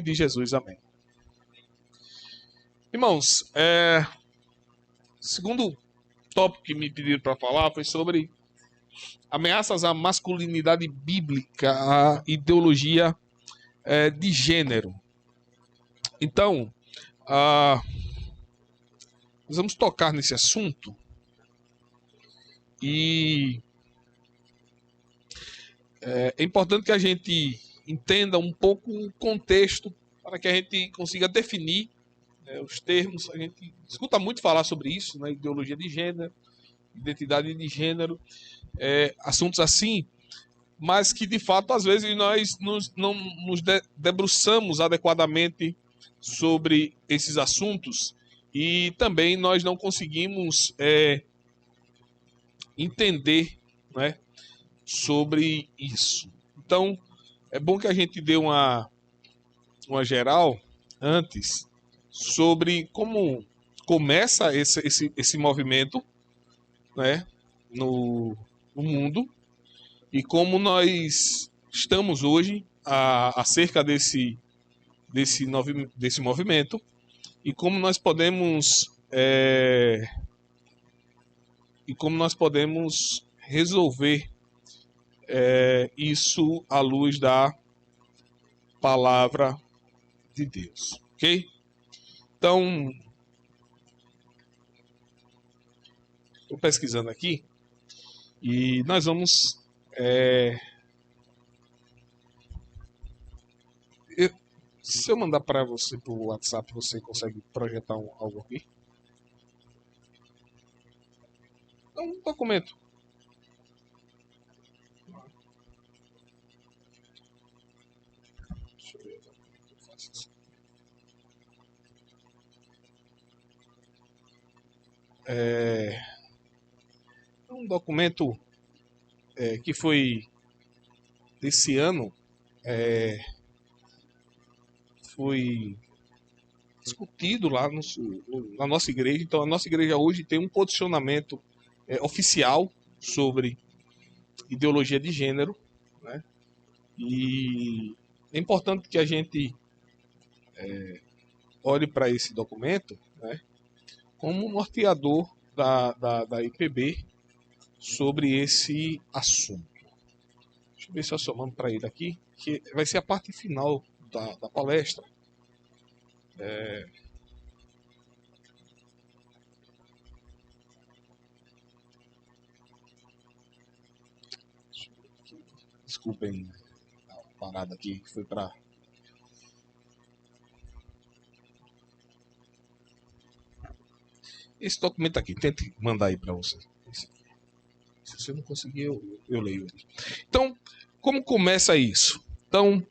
de Jesus, amém. Irmãos, segundo tópico que me pediram para falar foi sobre ameaças à masculinidade bíblica, à ideologia de gênero. Então, nós vamos tocar nesse assunto e é importante que a gente entenda um pouco o contexto para que a gente consiga definir os termos. A gente escuta muito falar sobre isso, né? Ideologia de gênero, identidade de gênero, assuntos assim, mas que de fato às vezes nós não nos debruçamos adequadamente sobre esses assuntos e também nós não conseguimos entender, né, sobre isso. Então é bom que a gente dê uma geral antes sobre como começa esse movimento, né, no mundo e como nós estamos hoje acerca desse movimento e como nós podemos resolver isso à luz da palavra de Deus, ok? Então, estou pesquisando aqui e nós vamos se eu mandar para você por WhatsApp, você consegue projetar algo aqui? É um documento. Deixa eu ver como eu faço isso. É um documento que foi desse ano, foi discutido lá na nossa igreja. Então, a nossa igreja hoje tem um posicionamento oficial sobre ideologia de gênero, né? E é importante que a gente olhe para esse documento, né, como um norteador da IPB sobre esse assunto. Deixa eu ver se eu somando para ele aqui, que vai ser a parte final da palestra. Desculpem a parada aqui, que foi para... Esse documento aqui, tente mandar aí para você. Se você não conseguir, eu leio ele. Então, como começa isso? Então,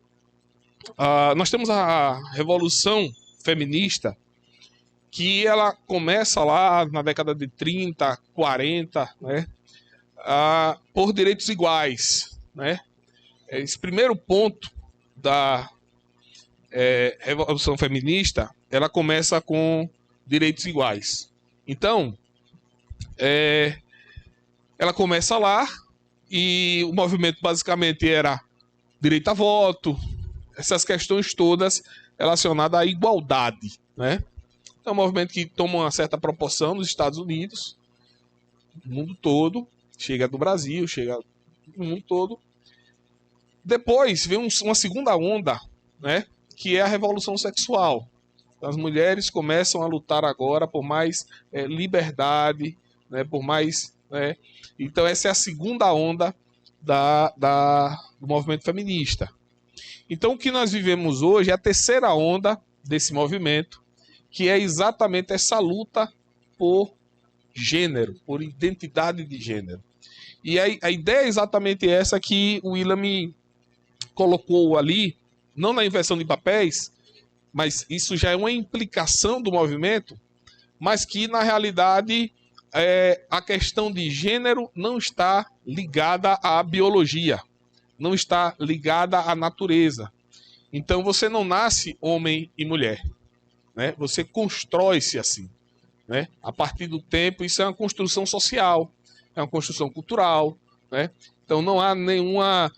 nós temos a Revolução Feminista, que ela começa lá na década de 30, 40, né, por direitos iguais, né? Esse primeiro ponto da Revolução Feminista, ela começa com direitos iguais. Então, ela começa lá e o movimento basicamente era direito a voto, essas questões todas relacionadas à igualdade, né? É um movimento que toma uma certa proporção nos Estados Unidos, no mundo todo, chega do Brasil, chega no mundo todo. Depois vem uma segunda onda, né, que é a revolução sexual. As mulheres começam a lutar agora por mais liberdade, né, por mais... né? Então essa é a segunda onda do movimento feminista. Então o que nós vivemos hoje é a terceira onda desse movimento, que é exatamente essa luta por gênero, por identidade de gênero. E a ideia é exatamente essa que o William colocou ali, não na inversão de papéis, mas isso já é uma implicação do movimento, mas que na realidade a questão de gênero não está ligada à biologia, não está ligada à natureza. Então você não nasce homem e mulher, né? Você constrói-se assim, né? A partir do tempo, isso é uma construção social, é uma construção cultural, né? Então não há nenhuma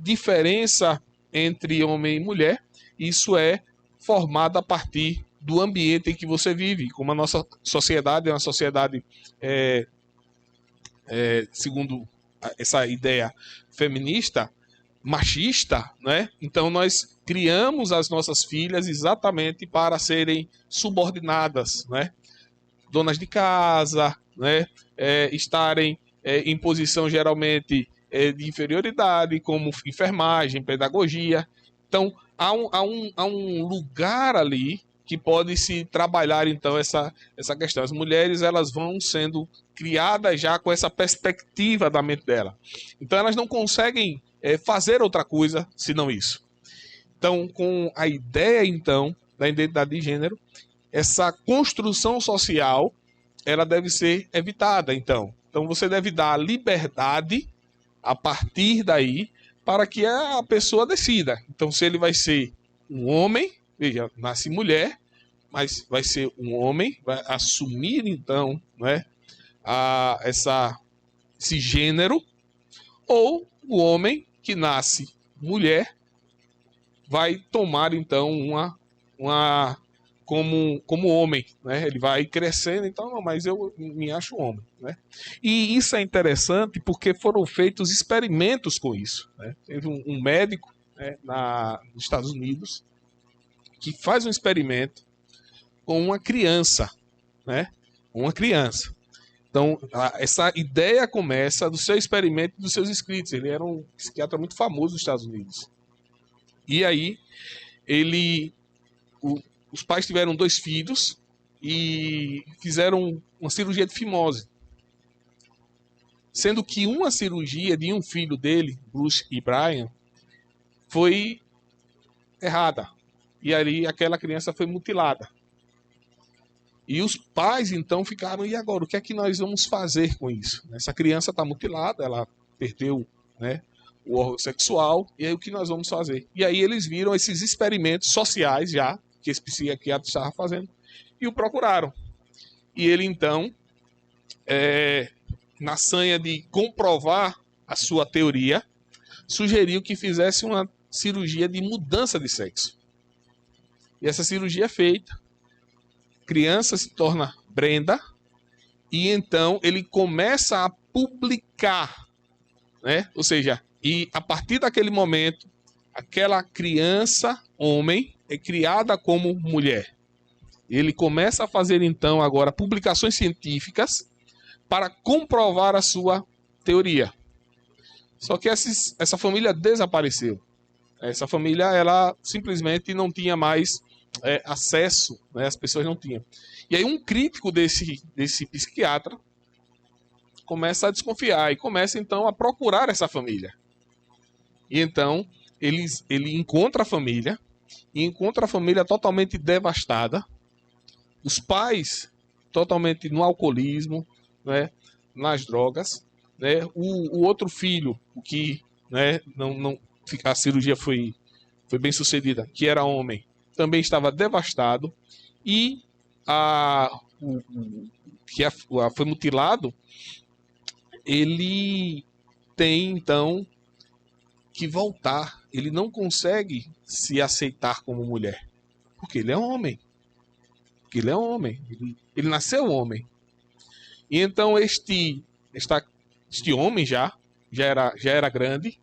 diferença entre homem e mulher. Isso é formada a partir do ambiente em que você vive. Como a nossa sociedade é uma sociedade, segundo essa ideia feminista, machista, né? Então nós criamos as nossas filhas exatamente para serem subordinadas, né? Donas de casa, né? Estarem em posição geralmente de inferioridade, como enfermagem, pedagogia. Então há um lugar ali que pode se trabalhar então essa questão. As mulheres, elas vão sendo criadas já com essa perspectiva da mente dela. Então elas não conseguem fazer outra coisa senão isso. Então, com a ideia então da identidade de gênero, essa construção social, ela deve ser evitada. Então você deve dar liberdade a partir daí para que a pessoa decida. Então, se ele vai ser um homem, veja, nasce mulher, mas vai ser um homem, vai assumir então, né, esse gênero, ou o homem que nasce mulher vai tomar então como homem, né? Ele vai crescendo, então, não, mas eu me acho homem, né? E isso é interessante porque foram feitos experimentos com isso, né? Teve um médico, né, nos Estados Unidos que faz um experimento com uma criança, né? Uma criança. Então, essa ideia começa do seu experimento e dos seus escritos. Ele era um psiquiatra muito famoso nos Estados Unidos. E aí, os pais tiveram 2 filhos e fizeram uma cirurgia de fimose. Sendo que uma cirurgia de um filho dele, Bruce e Brian, foi errada. E aí aquela criança foi mutilada. E os pais, então, ficaram, e agora? O que é que nós vamos fazer com isso? Essa criança está mutilada, ela perdeu, né, o órgão sexual, e aí o que nós vamos fazer? E aí eles viram esses experimentos sociais já, que esse psiquiatra estava fazendo, e o procuraram. E ele, então, na sanha de comprovar a sua teoria, sugeriu que fizesse uma cirurgia de mudança de sexo. E essa cirurgia é feita. Criança se torna Brenda e então ele começa a publicar, né? Ou seja, e a partir daquele momento, aquela criança, homem, é criada como mulher. Ele começa a fazer então agora publicações científicas para comprovar a sua teoria. Só que essa família desapareceu. Essa família, ela simplesmente não tinha mais acesso, né? As pessoas não tinham. E aí um crítico desse psiquiatra começa a desconfiar e começa então a procurar essa família. E então ele encontra a família e encontra a família totalmente devastada, os pais totalmente no alcoolismo, né, nas drogas, né, o outro filho, que, né, não a cirurgia foi bem sucedida, que era homem, também estava devastado, e foi mutilado, ele tem então que voltar. Ele não consegue se aceitar como mulher, porque ele é homem. Ele nasceu homem. E então este homem já era grande.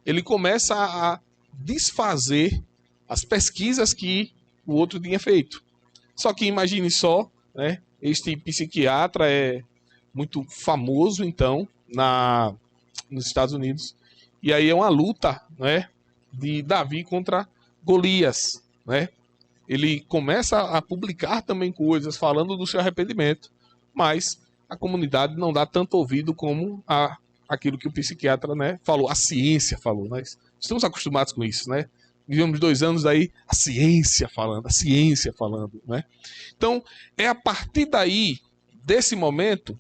Ele começa a desfazer as pesquisas que o outro tinha feito. Só que imagine só, né? Este psiquiatra é muito famoso, então, nos Estados Unidos. E aí é uma luta, né, de Davi contra Golias, né? Ele começa a publicar também coisas falando do seu arrependimento, mas a comunidade não dá tanto ouvido como aquilo que o psiquiatra, né, falou, a ciência falou. Nós estamos acostumados com isso, né? Vivemos 2 anos daí, a ciência falando, né? Então, é a partir daí, desse momento,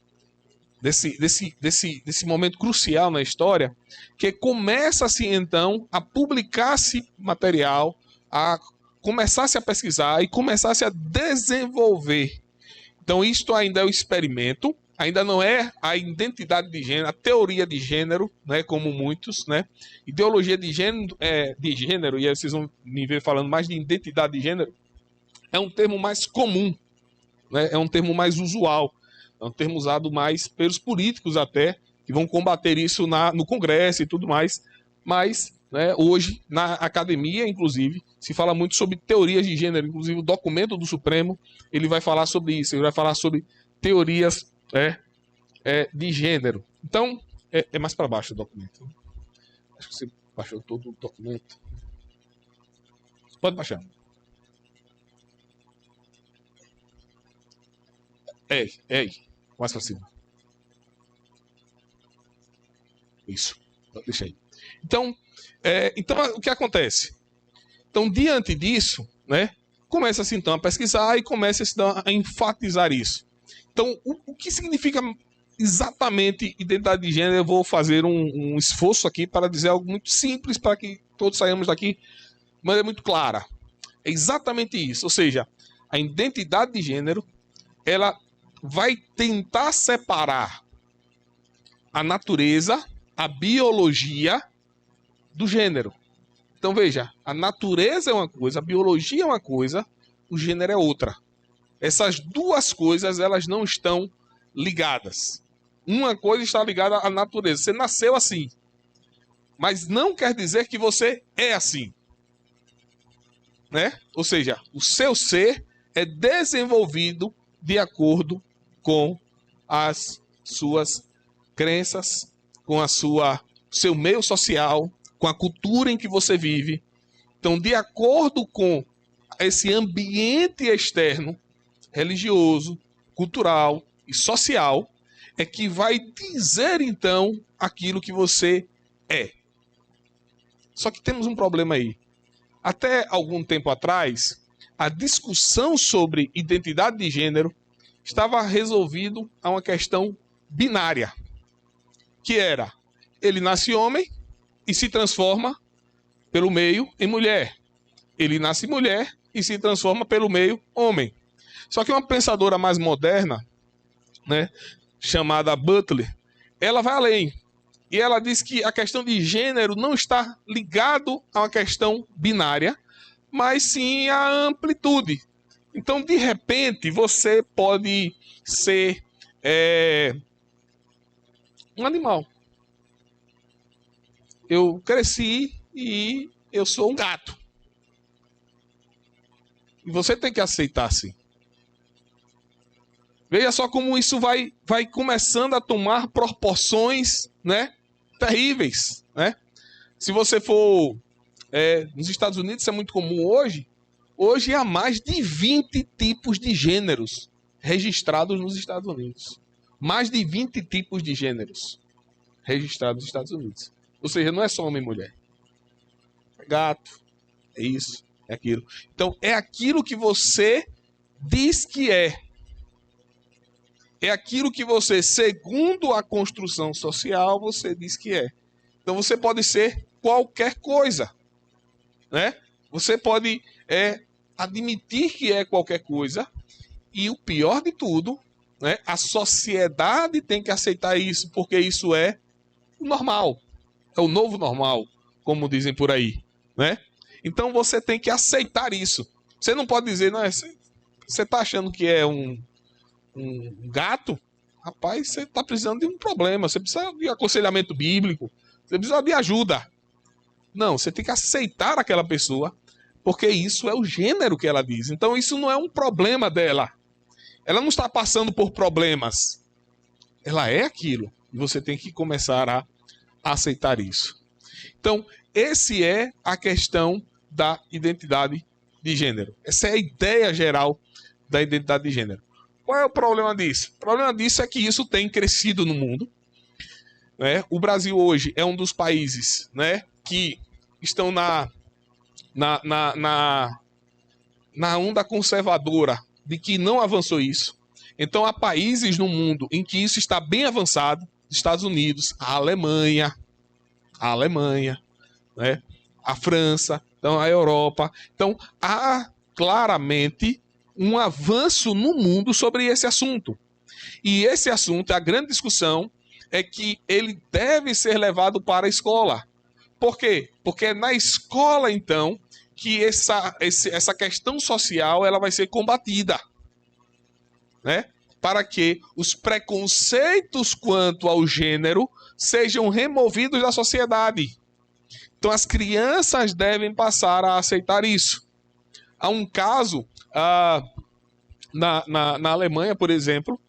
desse momento crucial na história, que começa-se então a publicar-se material, a começar-se a pesquisar e começar-se a desenvolver. Então, isto ainda é o experimento. ainda não é a identidade de gênero, a teoria de gênero, né, como muitos, né? Ideologia de gênero, e aí vocês vão me ver falando mais de identidade de gênero, é um termo mais comum, né? É um termo mais usual, é um termo usado mais pelos políticos até, que vão combater isso no Congresso e tudo mais, mas, né, hoje, na academia, inclusive, se fala muito sobre teorias de gênero, inclusive o documento do Supremo, ele vai falar sobre isso, ele vai falar sobre teorias de gênero. Então, é mais para baixo o documento. Acho que você baixou todo o documento. Pode baixar. Mais para cima. Isso. Deixa aí. Então, o que acontece? Então, diante disso, né, começa-se então a pesquisar e começa-se então, a enfatizar isso. Então, o que significa exatamente identidade de gênero? Eu vou fazer um esforço aqui para dizer algo muito simples para que todos saiamos daqui, mas é muito clara. É exatamente isso. Ou seja, a identidade de gênero, ela vai tentar separar a natureza, a biologia do gênero. Então veja, a natureza é uma coisa, a biologia é uma coisa, o gênero é outra. Essas duas coisas, elas não estão ligadas. Uma coisa está ligada à natureza. Você nasceu assim, mas não quer dizer que você é assim, né? Ou seja, o seu ser é desenvolvido de acordo com as suas crenças, com seu meio social, com a cultura em que você vive. Então, de acordo com esse ambiente externo, religioso, cultural e social, é que vai dizer, então, aquilo que você é. Só que temos um problema aí. Até algum tempo atrás, a discussão sobre identidade de gênero estava resolvido a uma questão binária, que era, ele nasce homem e se transforma pelo meio em mulher. Ele nasce mulher e se transforma pelo meio homem. Só que uma pensadora mais moderna, né, chamada Butler, ela vai além. E ela diz que a questão de gênero não está ligado a uma questão binária, mas sim à amplitude. Então, de repente, você pode ser um animal. Eu cresci e eu sou um gato. E você tem que aceitar assim. Veja só como isso vai começando a tomar proporções, né, terríveis, né? Se você for nos Estados Unidos, isso é muito comum hoje. Hoje há mais de 20 tipos de gêneros registrados nos Estados Unidos. Mais de 20 tipos de gêneros registrados nos Estados Unidos. Ou seja, não é só homem e mulher. É gato, é isso, é aquilo. Então, é aquilo que você diz que é. É aquilo que você, segundo a construção social, você diz que é. Então você pode ser qualquer coisa, né? Você pode admitir que é qualquer coisa. E o pior de tudo, né? A sociedade tem que aceitar isso, porque isso é o normal. É o novo normal, como dizem por aí, né? Então você tem que aceitar isso. Você não pode dizer, não, você está achando que é um gato? Rapaz, você está precisando de um problema. Você precisa de aconselhamento bíblico. Você precisa de ajuda. Não, você tem que aceitar aquela pessoa, porque isso é o gênero que ela diz. Então isso não é um problema dela. Ela não está passando por problemas. Ela é aquilo. E você tem que começar a aceitar isso. Então, esse é a questão da identidade de gênero. Essa é a ideia geral da identidade de gênero. Qual é o problema disso? O problema disso é que isso tem crescido no mundo, né? O Brasil hoje é um dos países, né, que estão na onda conservadora de que não avançou isso. Então há países no mundo em que isso está bem avançado. Estados Unidos, a Alemanha, né? A França, então a Europa. Então há claramente um avanço no mundo sobre esse assunto. E esse assunto, a grande discussão, é que ele deve ser levado para a escola. Por quê? Porque é na escola, então, que essa questão social ela vai ser combatida, né? Para que os preconceitos quanto ao gênero sejam removidos da sociedade. Então, as crianças devem passar a aceitar isso. Há um caso na Alemanha, por exemplo,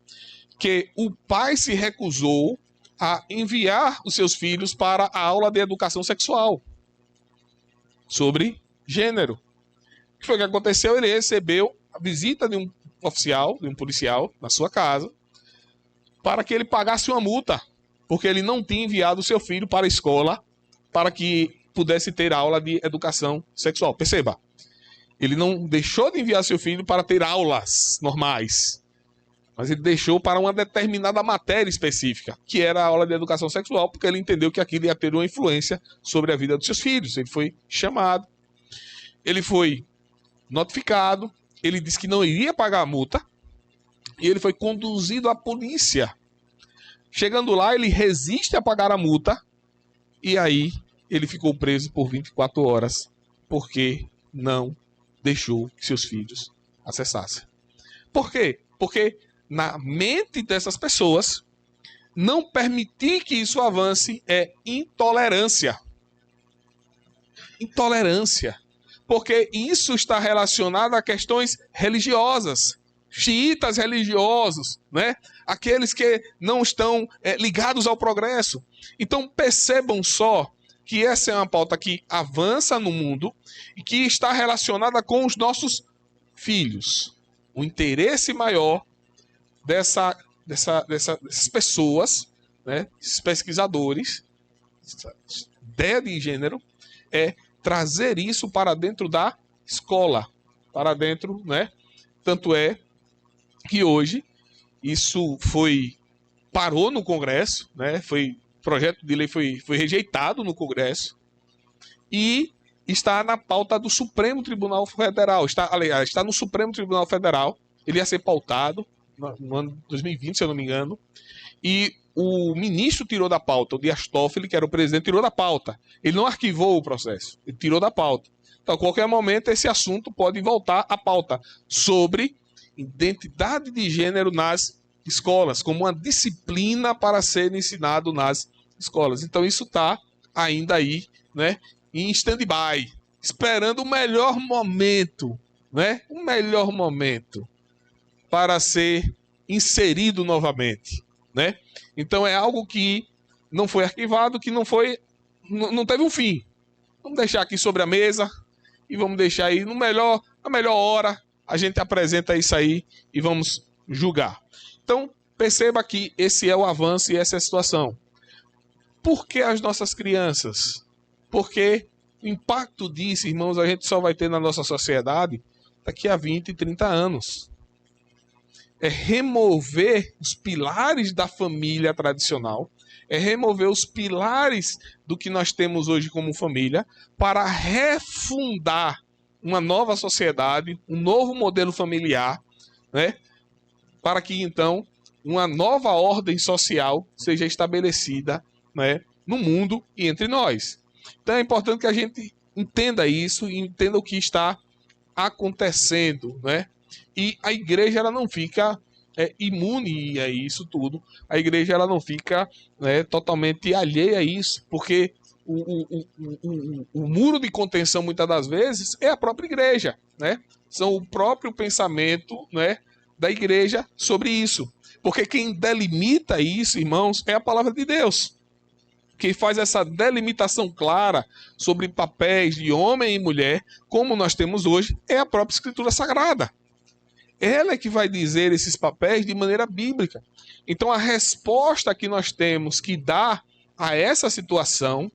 que o pai se recusou a enviar os seus filhos para a aula de educação sexual sobre gênero. O que foi que aconteceu? Ele recebeu a visita de um oficial, de um policial, na sua casa, para que ele pagasse uma multa, porque ele não tinha enviado o seu filho para a escola para que pudesse ter aula de educação sexual. Perceba, ele não deixou de enviar seu filho para ter aulas normais, mas ele deixou para uma determinada matéria específica, que era a aula de educação sexual, porque ele entendeu que aquilo ia ter uma influência sobre a vida dos seus filhos. Ele foi chamado, ele foi notificado, ele disse que não iria pagar a multa, e ele foi conduzido à polícia. Chegando lá, ele resiste a pagar a multa, e aí ele ficou preso por 24 horas, porque não deixou que seus filhos acessassem. Por quê? Porque na mente dessas pessoas, não permitir que isso avance é intolerância. Intolerância. Porque isso está relacionado a questões religiosas. Xiitas religiosos, né? Aqueles que não estão ligados ao progresso. Então percebam só que essa é uma pauta que avança no mundo e que está relacionada com os nossos filhos. O interesse maior dessas pessoas, né, esses pesquisadores, essa ideia de gênero, é trazer isso para dentro da escola, para dentro, né? Tanto é que hoje isso parou no Congresso, né? O projeto de lei foi rejeitado no Congresso e está na pauta do Supremo Tribunal Federal. Está no Supremo Tribunal Federal. Ele ia ser pautado no ano de 2020, se eu não me engano. E o ministro tirou da pauta, o Dias Toffoli, que era o presidente, tirou da pauta. Ele não arquivou o processo, ele tirou da pauta. Então, a qualquer momento, esse assunto pode voltar à pauta sobre identidade de gênero nas escolas, como uma disciplina para ser ensinado nas escolas. Então, isso está ainda aí, né, em stand-by, esperando o melhor momento, né, o melhor momento para ser inserido novamente, né? Então é algo que não foi arquivado, que não teve um fim. Vamos deixar aqui sobre a mesa e vamos deixar aí na melhor hora a gente apresenta isso aí e vamos julgar. Então perceba que esse é o avanço e essa é a situação. Por que as nossas crianças? Porque o impacto disso, irmãos, a gente só vai ter na nossa sociedade daqui a 20, 30 anos. É remover os pilares da família tradicional, é remover os pilares do que nós temos hoje como família, para refundar uma nova sociedade, um novo modelo familiar, né? Para que então uma nova ordem social seja estabelecida, né, no mundo e entre nós. Então é importante que a gente entenda isso e entenda o que está acontecendo, né? E a igreja ela não fica imune a isso tudo. A igreja ela não fica totalmente alheia a isso, porque o muro de contenção muitas das vezes é a própria igreja, né? São o próprio pensamento, né, da igreja sobre isso. Porque quem delimita isso, irmãos, é a palavra de Deus. Quem faz essa delimitação clara sobre papéis de homem e mulher, como nós temos hoje, é a própria Escritura Sagrada. Ela é que vai dizer esses papéis de maneira bíblica. Então a resposta que nós temos que dar a essa situação,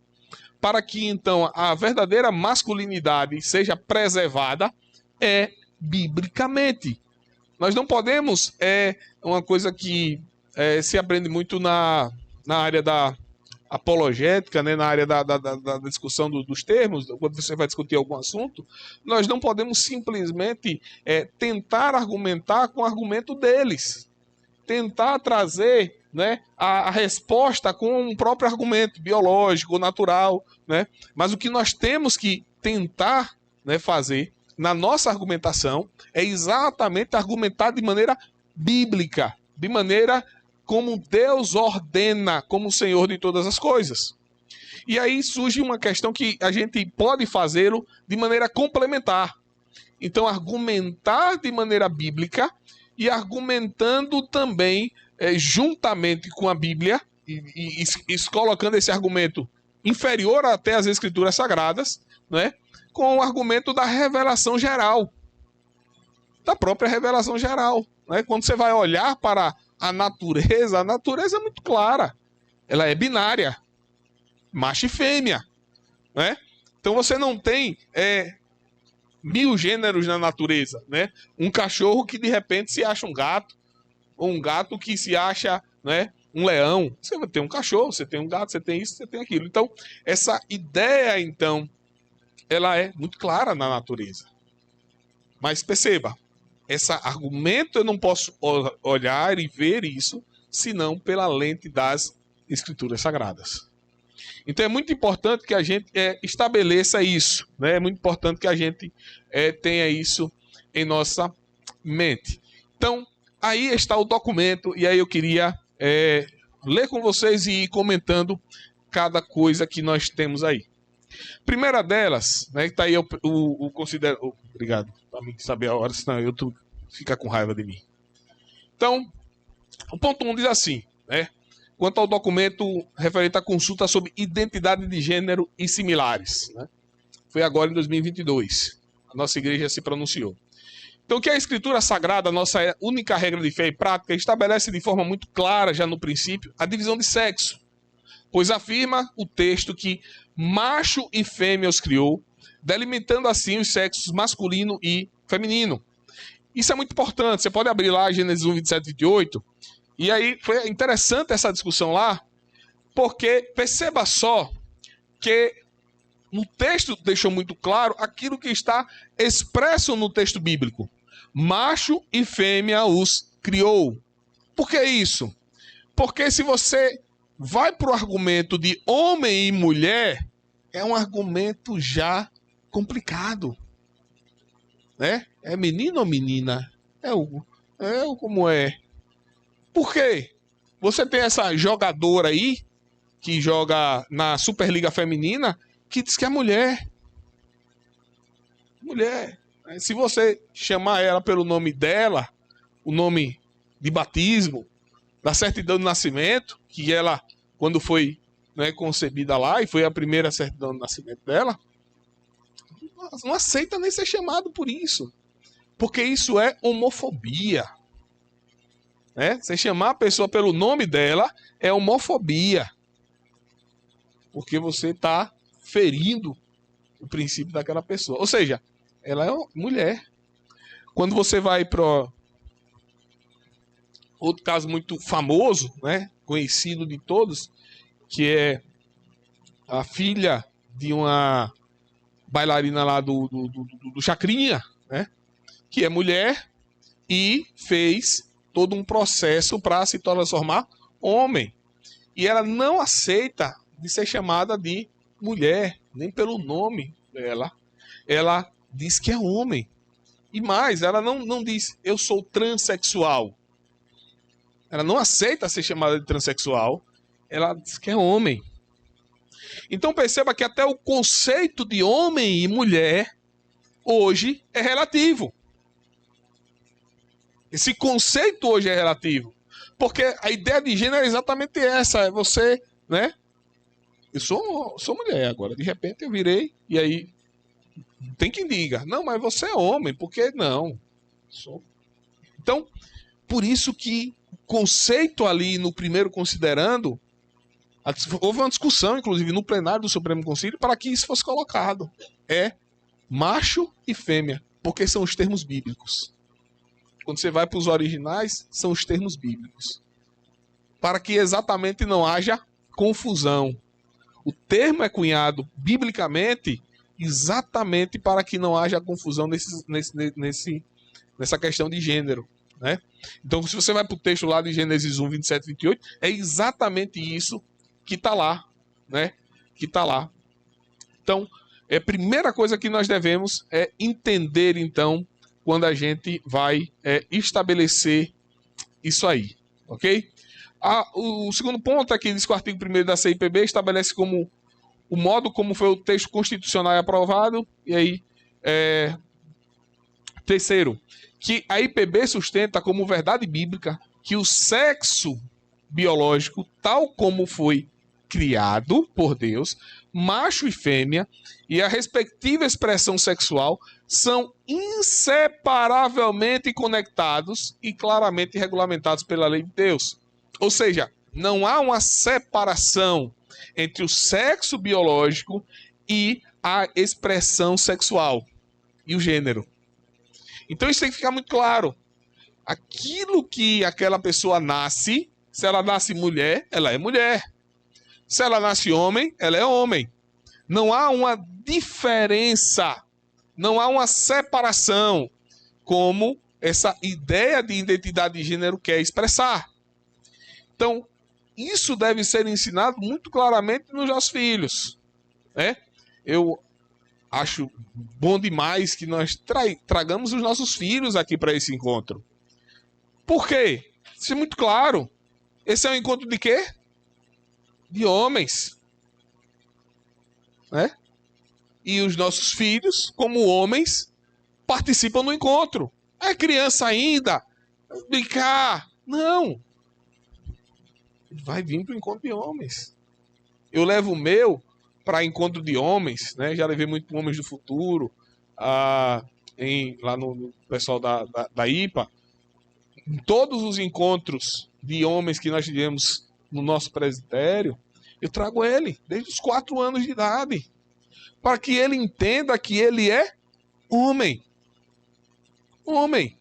para que então a verdadeira masculinidade seja preservada, é biblicamente. Nós não podemos, uma coisa que se aprende muito na área da apologética, né, na área da discussão dos termos, quando você vai discutir algum assunto, nós não podemos simplesmente tentar argumentar com o argumento deles. tentar trazer, né, a resposta com um próprio argumento biológico, natural, né? Mas o que nós temos que tentar, né, fazer na nossa argumentação é exatamente argumentar de maneira bíblica, de maneira como Deus ordena, como o Senhor de todas as coisas. E aí surge uma questão que a gente pode fazê-lo de maneira complementar. Então, argumentar de maneira bíblica e argumentando também juntamente com a Bíblia e colocando esse argumento inferior até as Escrituras Sagradas, né, com o argumento da revelação geral, da própria revelação geral. Né? Quando você vai olhar para a natureza é muito clara. Ela é binária, macho e fêmea. Né? Então você não tem 1000 gêneros na natureza. Né? Um cachorro que de repente se acha um gato, ou um gato que se acha, né, um leão. Você vai ter um cachorro, você tem um gato, você tem isso, você tem aquilo. Então, essa ideia, então, ela é muito clara na natureza. Mas perceba, esse argumento eu não posso olhar e ver isso, senão pela lente das Escrituras Sagradas. Então é muito importante que a gente estabeleça isso, né? É muito importante que a gente tenha isso em nossa mente. Então, aí está o documento, e aí eu queria ler com vocês e ir comentando cada coisa que nós temos aí. Primeira delas, né, que está aí o considero. Obrigado, para mim saber a hora, senão YouTube fica com raiva de mim. Então, o ponto 1 diz assim, né? Quanto ao documento referente à consulta sobre identidade de gênero e similares. Né? Foi agora em 2022. A nossa igreja se pronunciou. Então, que a Escritura Sagrada, a nossa única regra de fé e prática, estabelece de forma muito clara, já no princípio, a divisão de sexo. Pois afirma o texto que macho e fêmea os criou, delimitando assim os sexos masculino e feminino. Isso é muito importante. Você pode abrir lá Gênesis 1, 27, 28. E aí foi interessante essa discussão lá, porque perceba só que no texto deixou muito claro aquilo que está expresso no texto bíblico. Macho e fêmea os criou. Por que isso? Porque se você vai para o argumento de homem e mulher, é um argumento já complicado. Né? É menino ou menina? Como é? Por quê? Você tem essa jogadora aí, que joga na Superliga Feminina, que diz que é mulher. Mulher. Se você chamar ela pelo nome dela, o nome de batismo, da certidão de nascimento, que ela, quando foi, né, concebida lá, e foi a primeira certidão de nascimento dela, não aceita nem ser chamado por isso. Porque isso é homofobia. Né? Você chamar a pessoa pelo nome dela é homofobia. Porque você está ferindo o princípio daquela pessoa. Ou seja, ela é uma mulher. Quando você vai para outro caso muito famoso, né? Conhecido de todos, que é a filha de uma bailarina lá do Chacrinha, né? Que é mulher e fez todo um processo para se transformar homem. E ela não aceita de ser chamada de mulher, nem pelo nome dela. Ela diz que é homem. E mais, ela não diz, eu sou transexual. Ela não aceita ser chamada de transexual. Ela diz que é homem. Então perceba que até o conceito de homem e mulher hoje é relativo. Esse conceito hoje é relativo. Porque a ideia de gênero é exatamente essa. É você, né? Eu sou mulher agora. De repente eu virei e aí tem quem diga. Não, mas você é homem. Por que não? Então, por isso que o conceito ali no primeiro considerando, houve uma discussão, inclusive, no plenário do Supremo Conselho para que isso fosse colocado. É macho e fêmea. Porque são os termos bíblicos. Quando você vai para os originais, são os termos bíblicos. Para que exatamente não haja confusão. O termo é cunhado biblicamente exatamente para que não haja confusão nessa questão de gênero. né? Então, se você vai para o texto lá de Gênesis 1, 27, 28, é exatamente isso que está lá, né? Que está lá. Então, a primeira coisa que nós devemos é entender, então, quando a gente vai estabelecer isso aí, ok? O segundo ponto aqui diz que o artigo 1º da CIPB estabelece como o modo como foi o texto constitucional aprovado, e aí, terceiro, que a IPB sustenta como verdade bíblica que o sexo biológico, tal como foi criado por Deus, macho e fêmea, e a respectiva expressão sexual são inseparavelmente conectados e claramente regulamentados pela lei de Deus. Ou seja, não há uma separação entre o sexo biológico e a expressão sexual e o gênero. Então isso tem que ficar muito claro. Aquilo que aquela pessoa nasce, se ela nasce mulher, ela é mulher. Se ela nasce homem, ela é homem. Não há uma diferença, não há uma separação, como essa ideia de identidade de gênero quer expressar. Então, isso deve ser ensinado muito claramente nos nossos filhos, né? Eu acho bom demais que nós tragamos os nossos filhos aqui para esse encontro. Por quê? Isso é muito claro. Esse é um encontro de quê? De homens, né? E os nossos filhos, como homens, participam do encontro. É criança ainda, brincar. Não. Vai vir para o encontro de homens. Eu levo o meu para encontro de homens, né? Já levei muito para Homens do Futuro, lá no pessoal da IPA. Em todos os encontros de homens que nós tivemos no nosso presbitério, eu trago ele desde os 4 anos de idade, para que ele entenda que ele é homem. Homem.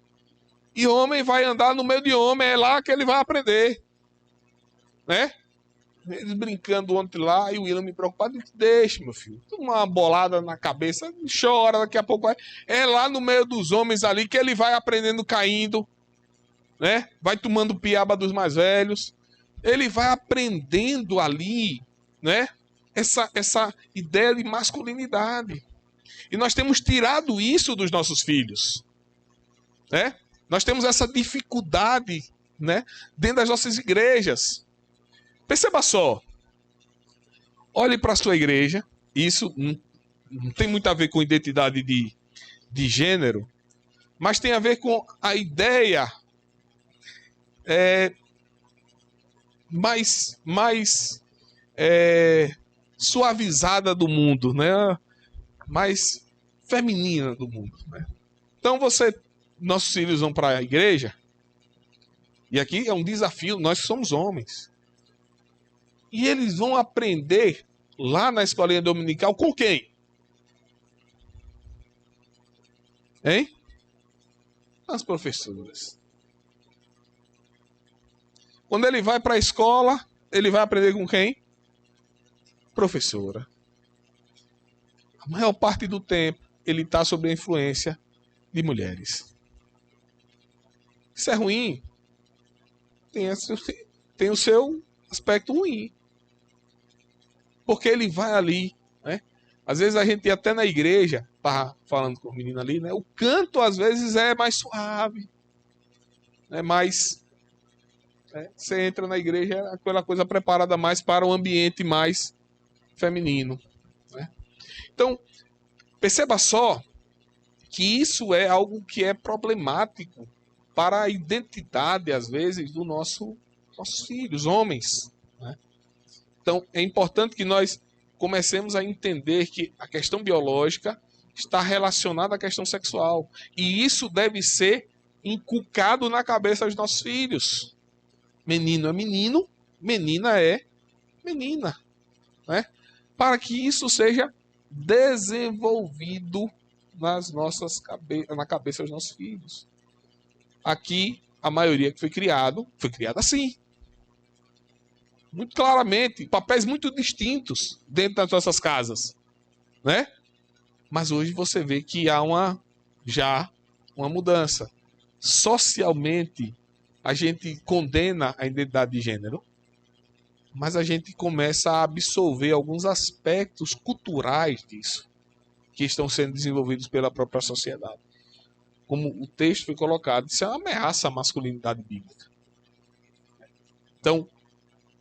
E homem vai andar no meio de homem, é lá que ele vai aprender. Né? Eles brincando ontem lá, e o William me preocupado, deixa, meu filho, uma bolada na cabeça, chora, daqui a pouco vai. É lá no meio dos homens ali que ele vai aprendendo caindo, né? Vai tomando piaba dos mais velhos, ele vai aprendendo ali, né? Essa ideia de masculinidade. E nós temos tirado isso dos nossos filhos, né? Nós temos essa dificuldade, né? Dentro das nossas igrejas. Perceba só, olhe para a sua igreja, isso não tem muito a ver com identidade de gênero, mas tem a ver com a ideia mais suavizada do mundo, né? Mais feminina do mundo. Né? Então nossos filhos vão para a igreja, e aqui é um desafio, nós somos homens. E eles vão aprender lá na escolinha dominical com quem? Hein? As professoras. Quando ele vai para a escola, ele vai aprender com quem? Professora. A maior parte do tempo, ele está sob a influência de mulheres. Isso é ruim? Tem o seu aspecto ruim. Porque ele vai ali, né? Às vezes a gente até na igreja, tá falando com o menino ali, né? O canto às vezes é mais suave, né? Mas você entra na igreja, é aquela coisa preparada mais para um ambiente mais feminino, né? Então, perceba só que isso é algo que é problemático para a identidade, às vezes, dos nossos filhos, homens, né? Então, é importante que nós comecemos a entender que a questão biológica está relacionada à questão sexual. E isso deve ser inculcado na cabeça dos nossos filhos. Menino é menino, menina é menina. Né? Para que isso seja desenvolvido na cabeça dos nossos filhos. Aqui, a maioria que foi criada assim. Muito claramente, papéis muito distintos dentro das nossas casas, né? Mas hoje você vê que há já uma mudança. socialmente a gente condena a identidade de gênero, mas a gente começa a absorver alguns aspectos culturais disso, que estão sendo desenvolvidos pela própria sociedade. Como o texto foi colocado, isso é uma ameaça à masculinidade bíblica. Então,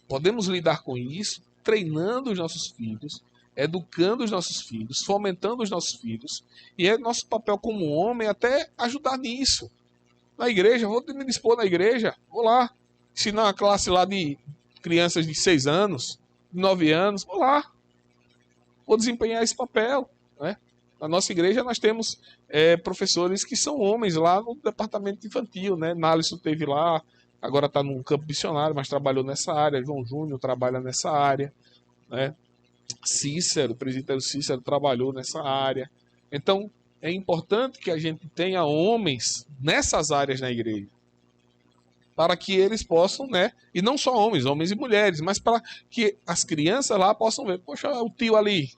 podemos lidar com isso treinando os nossos filhos, educando os nossos filhos, fomentando os nossos filhos, e é nosso papel como homem até ajudar nisso. Na igreja, vou me dispor na igreja, vou lá, ensinar uma classe lá de crianças de 6 anos, de 9 anos, vou lá, vou desempenhar esse papel, né? Na nossa igreja nós temos professores que são homens lá no departamento infantil, né? Nalisson teve lá, agora está num campo missionário, mas trabalhou nessa área, João Júnior trabalha nessa área, né? Cícero, o presbítero Cícero trabalhou nessa área. Então, é importante que a gente tenha homens nessas áreas na igreja, para que eles possam, né? E não só homens, homens e mulheres, mas para que as crianças lá possam ver, poxa, o tio ali,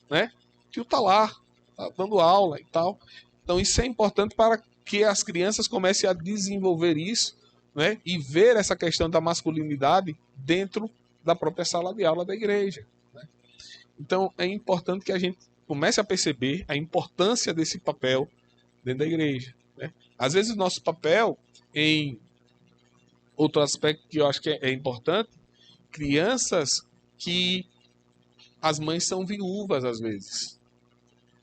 né? O tio tá lá, tá dando aula e tal. Então, isso é importante para que as crianças comecem a desenvolver isso, né? E ver essa questão da masculinidade dentro da própria sala de aula da igreja. Então, é importante que a gente comece a perceber a importância desse papel dentro da igreja, né? Às vezes, o nosso papel, em outro aspecto que eu acho que é importante, crianças que as mães são viúvas, às vezes,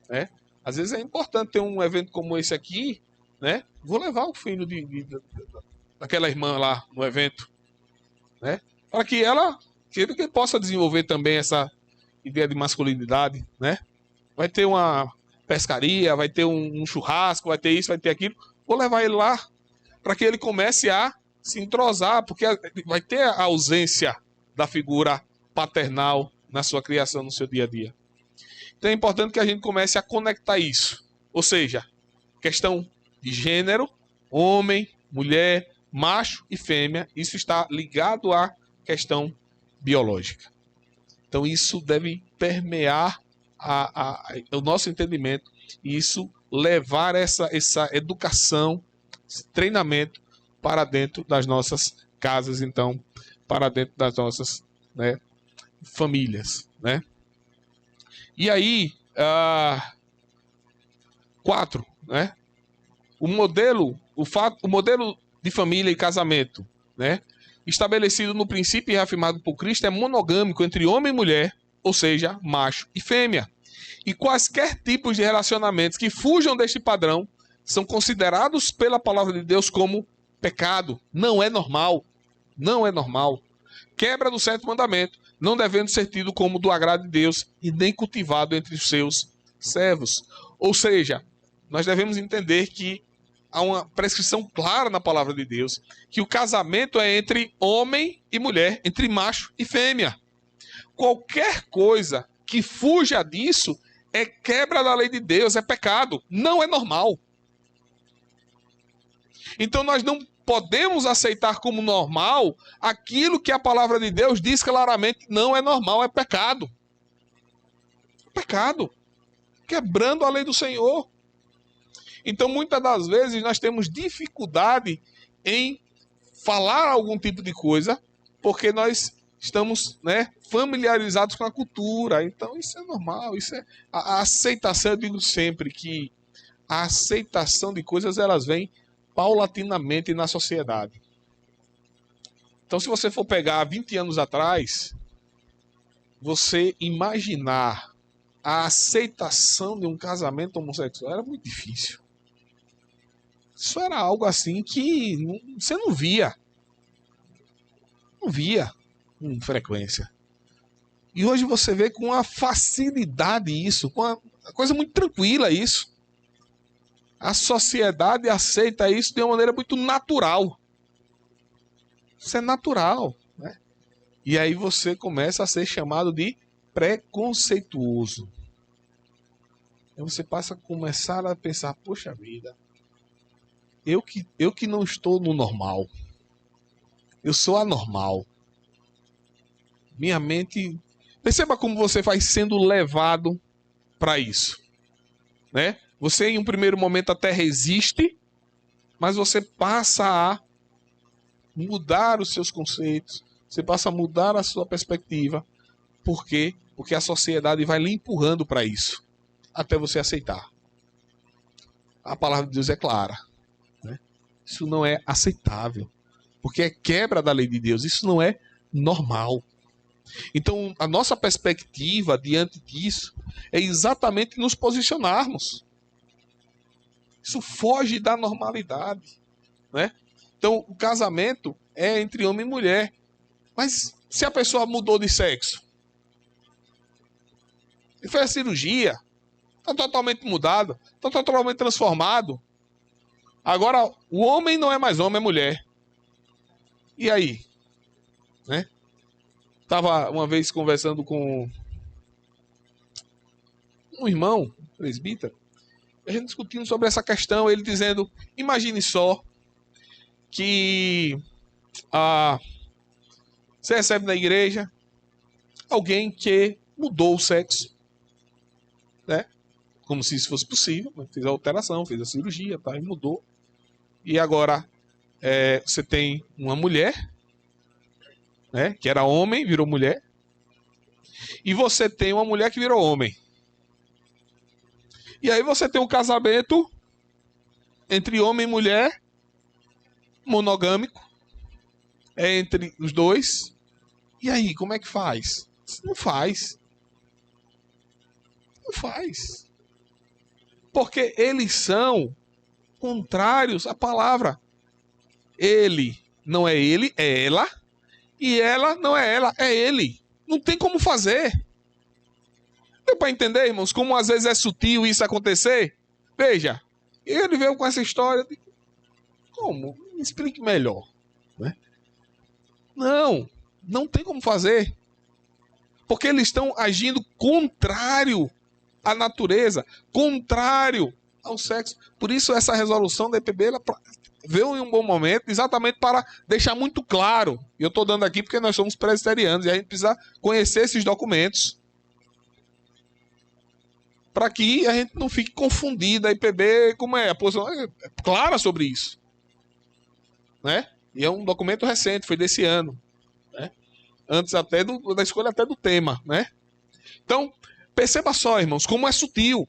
né? Às vezes é importante ter um evento como esse aqui, né? Vou levar o filho daquela irmã lá no evento, né? Para que ele possa desenvolver também essa ideia de masculinidade, né? Vai ter uma pescaria, vai ter um churrasco, vai ter isso, vai ter aquilo. Vou levar ele lá para que ele comece a se entrosar, porque vai ter a ausência da figura paternal na sua criação, no seu dia a dia. Então é importante que a gente comece a conectar isso. Ou seja, questão de gênero, homem, mulher, macho e fêmea, isso está ligado à questão biológica. Então isso deve permear o nosso entendimento e isso levar essa educação, esse treinamento para dentro das nossas casas, então, para dentro das nossas, né, famílias, né? E aí, 4, né? O modelo de família e casamento, né, estabelecido no princípio e reafirmado por Cristo é monogâmico entre homem e mulher, ou seja, macho e fêmea. E quaisquer tipos de relacionamentos que fujam deste padrão são considerados pela palavra de Deus como pecado. Não é normal. Não é normal. Quebra do 7º mandamento, não devendo ser tido como do agrado de Deus e nem cultivado entre os seus servos. Ou seja, nós devemos entender que há uma prescrição clara na palavra de Deus, que o casamento é entre homem e mulher, entre macho e fêmea. Qualquer coisa que fuja disso é quebra da lei de Deus, é pecado, não é normal. Então nós não podemos aceitar como normal aquilo que a palavra de Deus diz claramente não é normal, é pecado. É pecado. Quebrando a lei do Senhor. Então, muitas das vezes, nós temos dificuldade em falar algum tipo de coisa, porque nós estamos, né, familiarizados com a cultura. Então, isso é normal. Isso é a aceitação. Eu digo sempre que a aceitação de coisas, elas vêm paulatinamente na sociedade. Então, se você for pegar 20 anos atrás, você imaginar a aceitação de um casamento homossexual era muito difícil. Isso era algo assim que você não via. Não via com frequência. E hoje você vê com uma facilidade isso, com uma coisa muito tranquila isso. A sociedade aceita isso de uma maneira muito natural. Isso é natural, né? E aí você começa a ser chamado de preconceituoso. Aí você passa a começar a pensar, poxa vida, eu que não estou no normal. Eu sou anormal. Minha mente... Perceba como você vai sendo levado para isso, né? Você em um primeiro momento até resiste, mas você passa a mudar os seus conceitos, você passa a mudar a sua perspectiva. Por quê? Porque a sociedade vai lhe empurrando para isso, até você aceitar. A palavra de Deus é clara, né? Isso não é aceitável, porque é quebra da lei de Deus, isso não é normal. Então, a nossa perspectiva diante disso é exatamente nos posicionarmos. Isso foge da normalidade, né? Então, o casamento é entre homem e mulher. Mas se a pessoa mudou de sexo, ele fez a cirurgia, está totalmente mudado, está totalmente transformado. Agora, o homem não é mais homem, é mulher. E aí? Né? Estava uma vez conversando com um irmão presbítero, a gente discutindo sobre essa questão, ele dizendo, imagine só que você recebe na igreja alguém que mudou o sexo, né? Como se isso fosse possível, né? Fez a alteração, fez a cirurgia, tá? E mudou. E agora você tem uma mulher, né? Que era homem, virou mulher. E você tem uma mulher que virou homem. E aí você tem um casamento entre homem e mulher, monogâmico, entre os dois. E aí, como é que faz? Não faz. Não faz. Porque eles são contrários à palavra. Ele não é ele, é ela. E ela não é ela, é ele. Não tem como fazer. Deu para entender, irmãos, como às vezes é sutil isso acontecer? Veja, ele veio com essa história de... Como? Me explique melhor. Né? Não tem como fazer. Porque eles estão agindo contrário à natureza, contrário ao sexo. Por isso essa resolução da IPB ela veio em um bom momento, exatamente para deixar muito claro. E eu estou dando aqui porque nós somos presbiterianos e a gente precisa conhecer esses documentos. Para que a gente não fique confundido. A IPB, como é? A posição é clara sobre isso. Né? E é um documento recente, foi desse ano. Né? Antes até da escolha até do tema. Né? Então, perceba só, irmãos, como é sutil.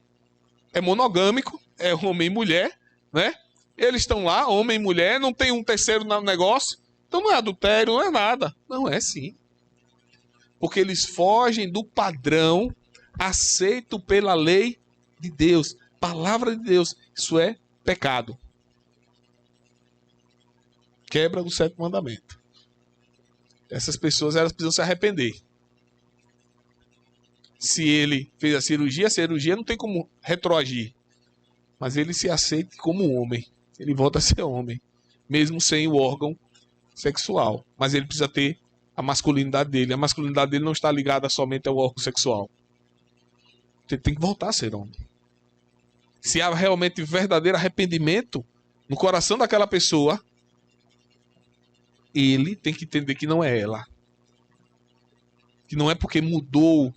É monogâmico, é homem e mulher. Né? Eles estão lá, homem e mulher, não tem um terceiro no negócio. Então não é adultério, não é nada. Não, é sim. Porque eles fogem do padrão aceito pela lei de Deus, palavra de Deus. Isso é pecado. Quebra do 7º mandamento. Essas pessoas elas precisam se arrepender. Se ele fez a cirurgia não tem como retroagir. Mas ele se aceita como homem. Ele volta a ser homem, mesmo sem o órgão sexual. Mas ele precisa ter a masculinidade dele. A masculinidade dele não está ligada somente ao órgão sexual. Ele tem que voltar a ser homem. Se há realmente verdadeiro arrependimento no coração daquela pessoa, ele tem que entender que não é ela. Que não é porque mudou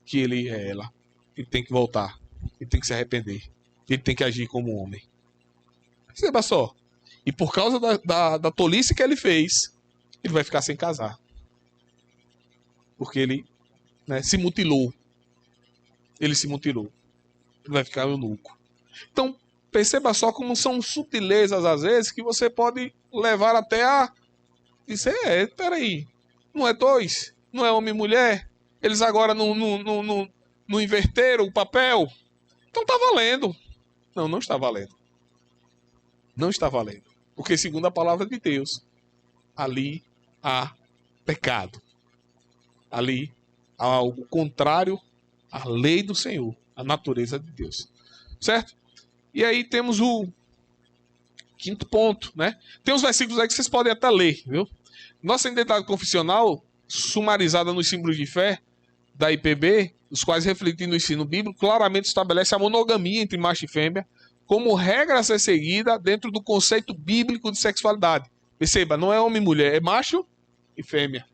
que ele é ela. Ele tem que voltar. Ele tem que se arrepender. Ele tem que agir como homem. Perceba só. E por causa da tolice que ele fez, ele vai ficar sem casar. Porque ele se mutilou. Ele se mutilou. Ele vai ficar eunuco. Então, perceba só como são sutilezas, às vezes, que você pode levar até a dizer, peraí, não é dois? Não é homem e mulher? Eles agora não inverteram o papel? Então tá valendo. Não está valendo. Não está valendo. Porque, segundo a palavra de Deus, ali há pecado. Ali há algo contrário à lei do Senhor, à natureza de Deus. Certo? E aí temos o 5º ponto, né? Tem uns versículos aí que vocês podem até ler, viu? Nossa identidade confessional, sumarizada nos símbolos de fé da IPB, os quais refletindo o ensino bíblico, claramente estabelece a monogamia entre macho e fêmea como regra a ser seguida dentro do conceito bíblico de sexualidade. Perceba, não é homem e mulher, é macho e fêmea.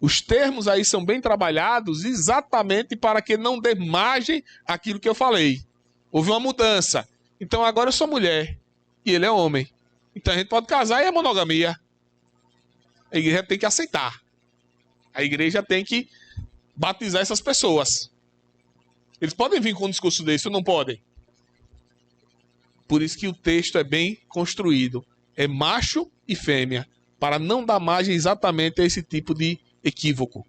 Os termos aí são bem trabalhados exatamente para que não dê margem àquilo que eu falei. Houve uma mudança. Então agora eu sou mulher. e ele é homem. Então a gente pode casar e é monogamia. A igreja tem que aceitar. A igreja tem que batizar essas pessoas. Eles podem vir com um discurso desse ou não podem? Por isso que o texto é bem construído. É macho e fêmea, para não dar margem exatamente a esse tipo de equívoco.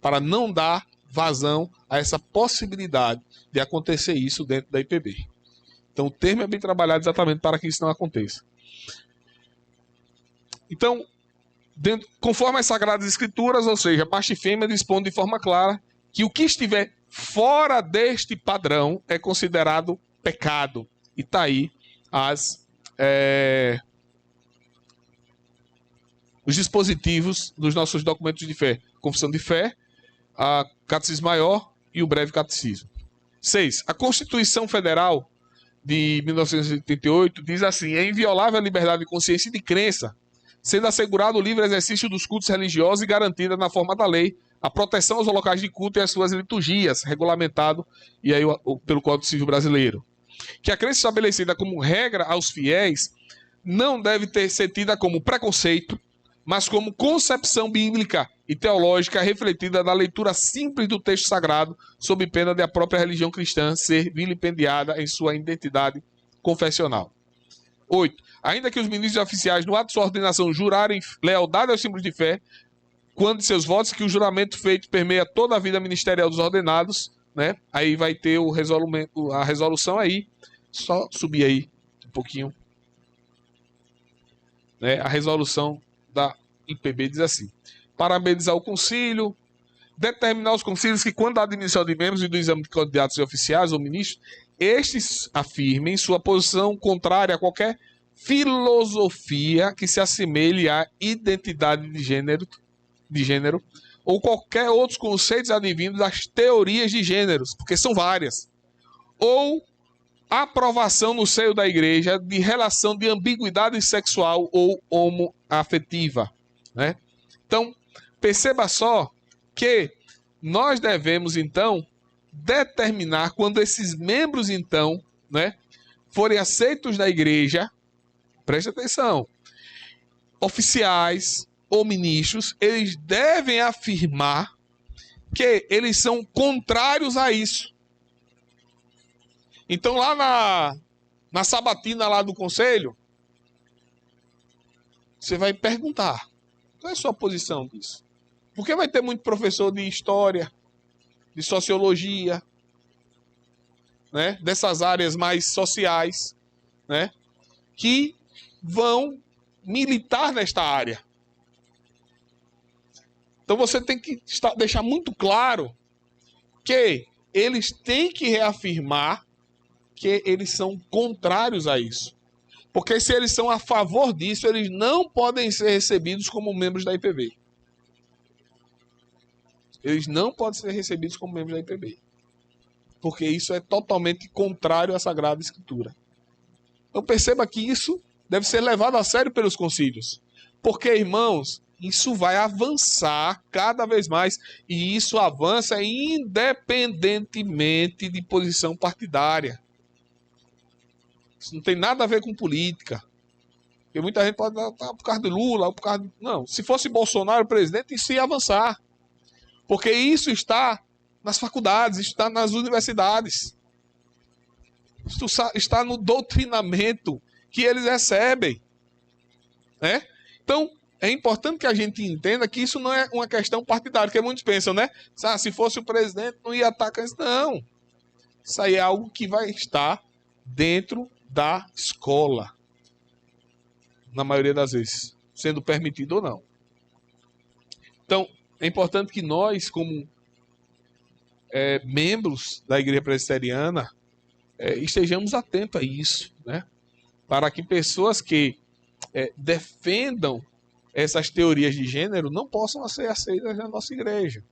Para não dar vazão a essa possibilidade de acontecer isso dentro da IPB. Então o termo é bem trabalhado exatamente para que isso não aconteça. Então, conforme as Sagradas Escrituras, ou seja, macho e fêmea dispõem de forma clara que o que estiver fora deste padrão é considerado pecado. E está aí os dispositivos dos nossos documentos de fé. Confissão de fé, a Catecismo Maior e o Breve Catecismo. 6. A Constituição Federal de 1988 diz assim: é inviolável a liberdade de consciência e de crença, sendo assegurado o livre exercício dos cultos religiosos e garantida na forma da lei a proteção aos locais de culto e às suas liturgias, regulamentado e aí, pelo Código Civil Brasileiro. Que a crença estabelecida como regra aos fiéis não deve ser tida como preconceito, mas como concepção bíblica e teológica refletida da leitura simples do texto sagrado, sob pena de a própria religião cristã ser vilipendiada em sua identidade confessional. 8. Ainda que os ministros e oficiais, no ato de sua ordenação, jurarem lealdade aos símbolos de fé, quando de seus votos, que o juramento feito permeia toda a vida ministerial dos ordenados, né? Aí vai ter a resolução aí, só subir aí um pouquinho. Né? A resolução da IPB diz assim: parabenizar o concílio, determinar os concílios que, quando da admissão de membros e do exame de candidatos e oficiais ou ministros, estes afirmem sua posição contrária a qualquer filosofia que se assemelhe à identidade de gênero ou qualquer outros conceitos advindos das teorias de gêneros, porque são várias, ou aprovação no seio da igreja de relação de ambiguidade sexual ou homoafetiva, né? Então, perceba só que nós devemos, então, determinar quando esses membros, então, né, forem aceitos na igreja, preste atenção, oficiais ou ministros, eles devem afirmar que eles são contrários a isso. Então, lá na sabatina lá do conselho, você vai perguntar: qual é a sua posição disso? Porque vai ter muito professor de história, de sociologia, né, dessas áreas mais sociais, né, que vão militar nesta área. Então você tem que deixar muito claro que eles têm que reafirmar que eles são contrários a isso. Porque se eles são a favor disso, eles não podem ser recebidos como membros da IPB. Eles não podem ser recebidos como membros da IPB. Porque isso é totalmente contrário à Sagrada Escritura. Então perceba que isso deve ser levado a sério pelos concílios. Porque, irmãos, isso vai avançar cada vez mais. E isso avança independentemente de posição partidária. Isso não tem nada a ver com política. Porque muita gente pode dar por causa de Lula, por causa de... Não, se fosse Bolsonaro presidente, isso ia avançar. Porque isso está nas faculdades, isso está nas universidades. Isso está no doutrinamento que eles recebem. Né? Então, é importante que a gente entenda que isso não é uma questão partidária, porque muitos pensam, né? Se fosse o presidente, não ia atacar isso. Não. Isso aí é algo que vai estar dentro da escola, na maioria das vezes, sendo permitido ou não. Então, é importante que nós, como membros da Igreja Presbiteriana, estejamos atentos a isso, né? Para que pessoas que defendam essas teorias de gênero não possam ser aceitas na nossa igreja.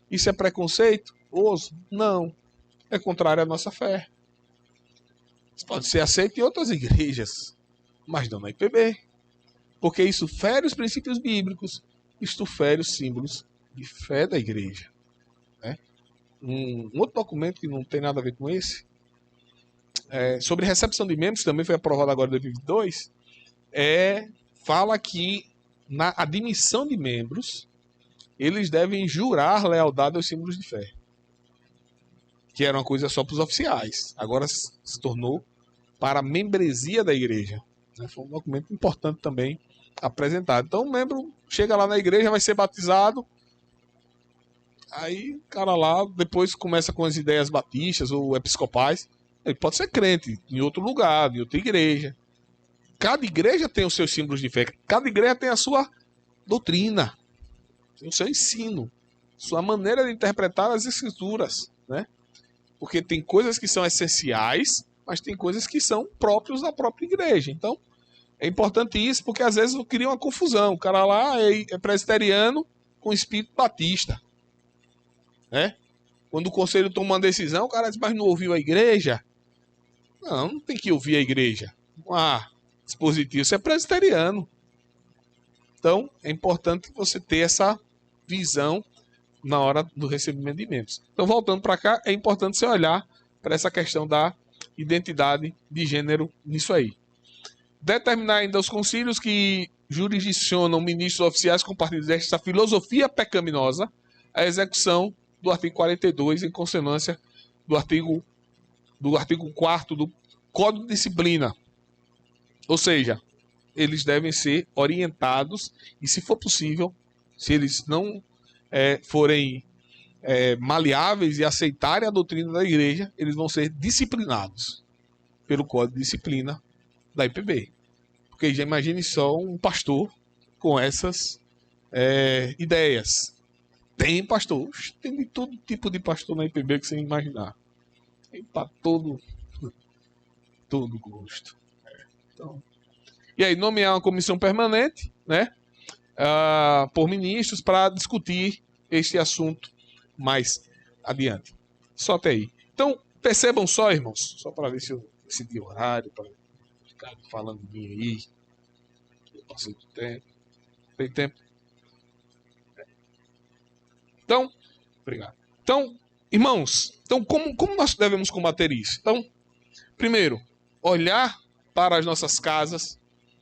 Isso é preconceituoso? Não. É contrário à nossa fé. Isso pode ser aceito em outras igrejas, mas não na IPB. Porque isso fere os princípios bíblicos, isto fere os símbolos de fé da igreja. Né? Um outro documento que não tem nada a ver com esse, sobre recepção de membros, que também foi aprovado agora em 2022, fala que na admissão de membros, eles devem jurar lealdade aos símbolos de fé. Que era uma coisa só para os oficiais. Agora se tornou para a membresia da igreja. Foi um documento importante também apresentado. Então o membro chega lá na igreja, vai ser batizado, aí o cara lá depois começa com as ideias batistas ou episcopais. Ele pode ser crente em outro lugar, em outra igreja. Cada igreja tem os seus símbolos de fé. Cada igreja tem a sua doutrina, tem o seu ensino, sua maneira de interpretar as escrituras, né? Porque tem coisas que são essenciais, mas tem coisas que são próprios da própria igreja. Então, é importante isso, porque às vezes cria uma confusão. O cara lá é presbiteriano com espírito batista, né? Quando o conselho toma uma decisão, o cara diz, mas não ouviu a igreja? Não tem que ouvir a igreja. Dispositivo, você é presbiteriano. Então, é importante você ter essa visão na hora do recebimento de membros. Então, voltando para cá, é importante você olhar para essa questão da identidade de gênero nisso aí. Determinar ainda os concílios que jurisdicionam ministros oficiais compartilham desta filosofia pecaminosa a execução do artigo 42, em consonância do artigo 4º do Código de Disciplina. Ou seja, eles devem ser orientados e, se for possível, se eles não forem maleáveis e aceitarem a doutrina da igreja, eles vão ser disciplinados pelo Código de Disciplina da IPB. Porque já imagine só um pastor com essas ideias. Tem pastor, tem de todo tipo de pastor na IPB que você imaginar. Tem para todo gosto. Então, e aí, nomear uma comissão permanente, né, por ministros para discutir este assunto mais adiante. Só até aí. Então, percebam só, irmãos, só para ver se eu decidi horário, para ficar falando de mim aí. Eu passei do tempo. Tem tempo? Então, obrigado. Então, irmãos, como nós devemos combater isso? Então, primeiro, olhar para as nossas casas,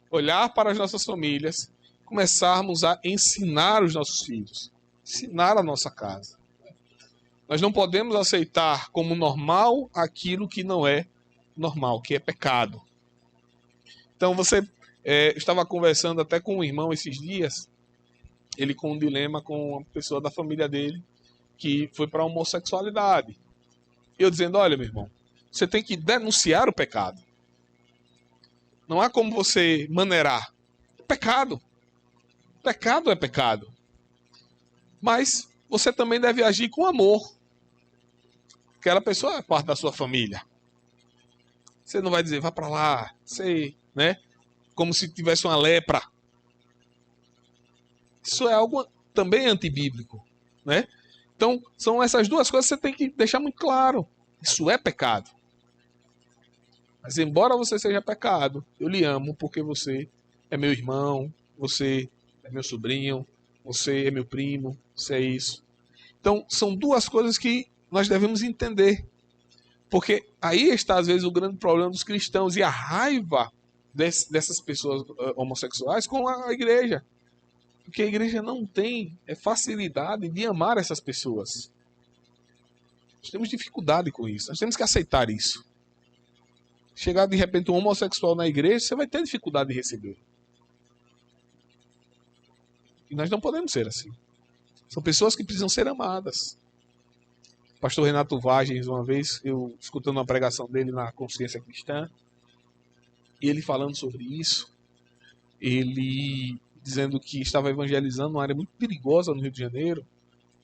olhar para as nossas famílias, começarmos a ensinar os nossos filhos, ensinar a nossa casa. Nós não podemos aceitar como normal aquilo que não é normal, que é pecado. Então você estava conversando até com um irmão esses dias, ele com um dilema com uma pessoa da família dele que foi para a homossexualidade. Eu dizendo, olha meu irmão, você tem que denunciar o pecado. Não há como você maneirar. É pecado. Pecado é pecado. Mas você também deve agir com amor. Aquela pessoa é parte da sua família. Você não vai dizer, vá para lá, sei, né? Como se tivesse uma lepra. Isso é algo também antibíblico, né? Então, são essas duas coisas que você tem que deixar muito claro. Isso é pecado. Mas embora você seja pecado, eu lhe amo porque você é meu irmão, você é meu sobrinho, você é meu primo, você é isso. Então, são duas coisas que nós devemos entender. Porque aí está, às vezes, o grande problema dos cristãos e a raiva dessas pessoas homossexuais com a igreja. Porque a igreja não tem facilidade de amar essas pessoas. Nós temos dificuldade com isso. Nós temos que aceitar isso. Chegar de repente um homossexual na igreja, você vai ter dificuldade de receber. E nós não podemos ser assim. São pessoas que precisam ser amadas. O pastor Renato Vagens, uma vez, eu escutando uma pregação dele na Consciência Cristã, e ele falando sobre isso, ele dizendo que estava evangelizando uma área muito perigosa no Rio de Janeiro,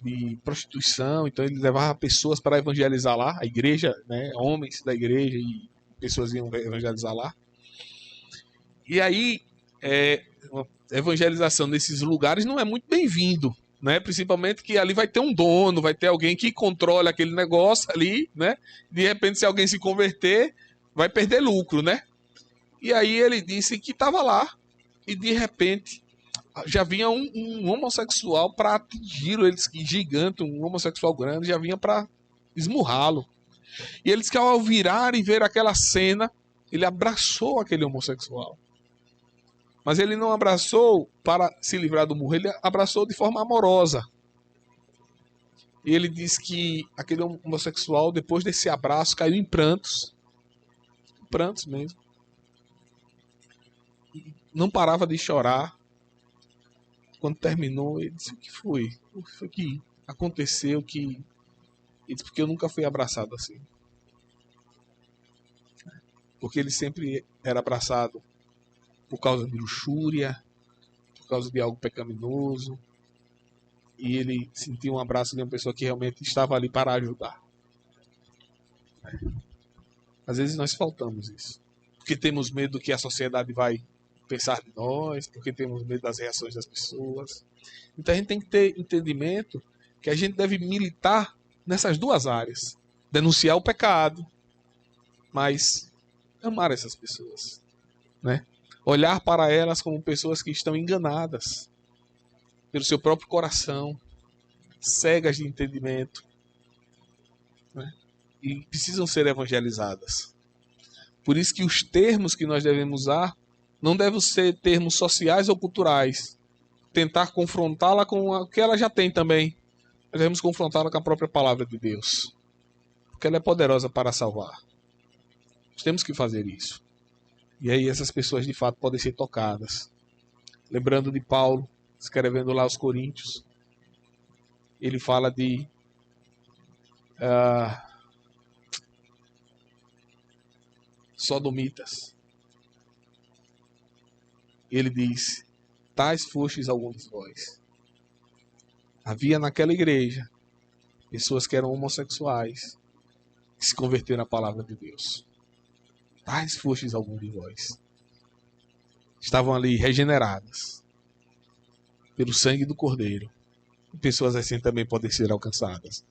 de prostituição, então ele levava pessoas para evangelizar lá, a igreja, né, homens da igreja e pessoas iam evangelizar lá. E aí, a evangelização nesses lugares não é muito bem-vindo, né? Principalmente que ali vai ter um dono, vai ter alguém que controla aquele negócio ali, né? De repente, se alguém se converter, vai perder lucro, né? E aí ele disse que estava lá e de repente já vinha um homossexual para atingi-lo, ele gigante, um homossexual grande, já vinha para esmurrá-lo. E ele diz que ao virar e ver aquela cena, ele abraçou aquele homossexual. Mas ele não abraçou para se livrar do murro, ele abraçou de forma amorosa. E ele diz que aquele homossexual, depois desse abraço, caiu em prantos. Prantos mesmo. E não parava de chorar. Quando terminou, ele disse: o que foi? O que foi que aconteceu? Ele disse: porque eu nunca fui abraçado assim. Porque ele sempre era abraçado por causa de luxúria, por causa de algo pecaminoso. E ele sentiu um abraço de uma pessoa que realmente estava ali para ajudar. Às vezes nós faltamos isso. Porque temos medo do que a sociedade vai pensar de nós, porque temos medo das reações das pessoas. Então a gente tem que ter entendimento que a gente deve militar nessas duas áreas. Denunciar o pecado, mas amar essas pessoas, né? Olhar para elas como pessoas que estão enganadas pelo seu próprio coração, cegas de entendimento, né? E precisam ser evangelizadas. Por isso que os termos que nós devemos usar não devem ser termos sociais ou culturais. Tentar confrontá-la com o que ela já tem também. Nós devemos confrontá-la com a própria palavra de Deus. Porque ela é poderosa para salvar. Nós temos que fazer isso. E aí essas pessoas de fato podem ser tocadas. Lembrando de Paulo, escrevendo lá aos Coríntios, ele fala de sodomitas. Ele diz: tais fostes alguns de vós. Havia naquela igreja pessoas que eram homossexuais que se converteram à palavra de Deus. Tais fostes alguns de vós. Estavam ali regeneradas pelo sangue do Cordeiro. E pessoas assim também podem ser alcançadas.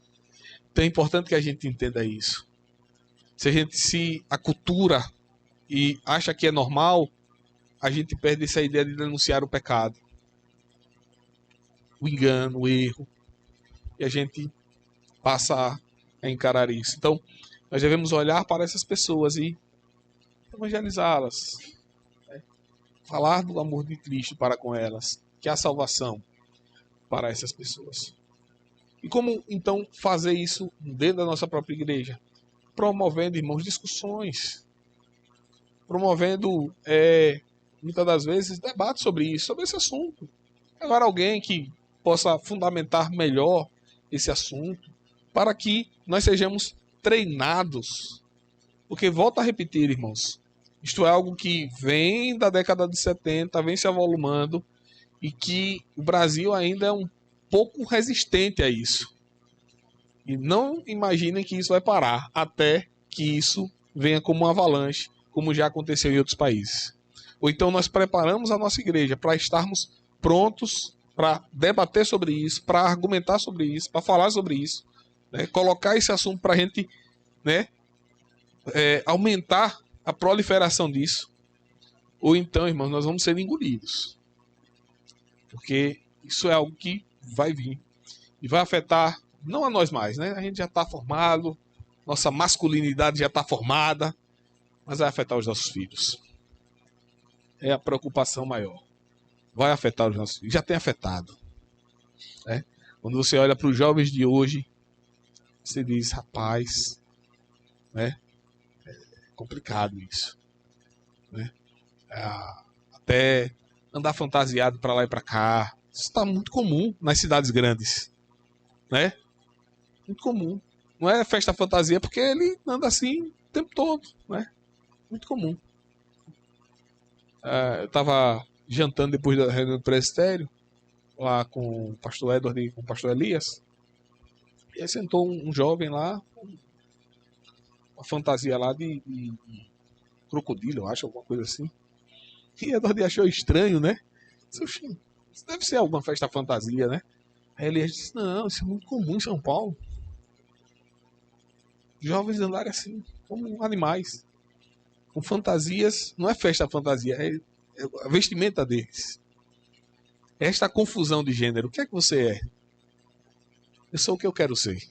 Então é importante que a gente entenda isso. Se a gente se acultura e acha que é normal, a gente perde essa ideia de denunciar o pecado, o engano, o erro, e a gente passa a encarar isso. Então, nós devemos olhar para essas pessoas e evangelizá-las, né? Falar do amor de Cristo para com elas, que há salvação para essas pessoas. E como, então, fazer isso dentro da nossa própria igreja? Promovendo, irmãos, discussões, promovendo, muitas das vezes, debates sobre isso, sobre esse assunto. Agora, alguém que possa fundamentar melhor esse assunto, para que nós sejamos treinados. Porque, volto a repetir, irmãos, isto é algo que vem da década de 70, vem se avolumando, e que o Brasil ainda é um pouco resistente a isso. E não imaginem que isso vai parar até que isso venha como uma avalanche, como já aconteceu em outros países. Ou então nós preparamos a nossa igreja para estarmos prontos para debater sobre isso, para argumentar sobre isso, para falar sobre isso, né? Colocar esse assunto para a gente, né, aumentar a proliferação disso. Ou então, irmãos, nós vamos ser engolidos. Porque isso é algo que vai vir e vai afetar não a nós mais, né? A gente já está formado, nossa masculinidade já está formada, mas vai afetar os nossos filhos. É a preocupação maior. Vai afetar os nossos filhos. Já tem afetado, né? Quando você olha para os jovens de hoje, você diz: rapaz, né? É complicado isso, né? Até andar fantasiado para lá e para cá. Isso está muito comum nas cidades grandes, né? Muito comum. Não é festa fantasia porque ele anda assim o tempo todo, né? Muito comum. Eu estava jantando depois da reunião do presbitério, lá com o pastor Edward e com o pastor Elias. E aí sentou um jovem lá, uma fantasia lá de crocodilo, eu acho, alguma coisa assim. E Edward achou estranho, né? Disse: isso deve ser alguma festa fantasia, né? Aí ele disse: não, isso é muito comum em São Paulo. Jovens andarem assim, como animais, com fantasias. Não é festa fantasia, é a vestimenta deles. Esta confusão de gênero. O que é que você é? Eu sou o que eu quero ser.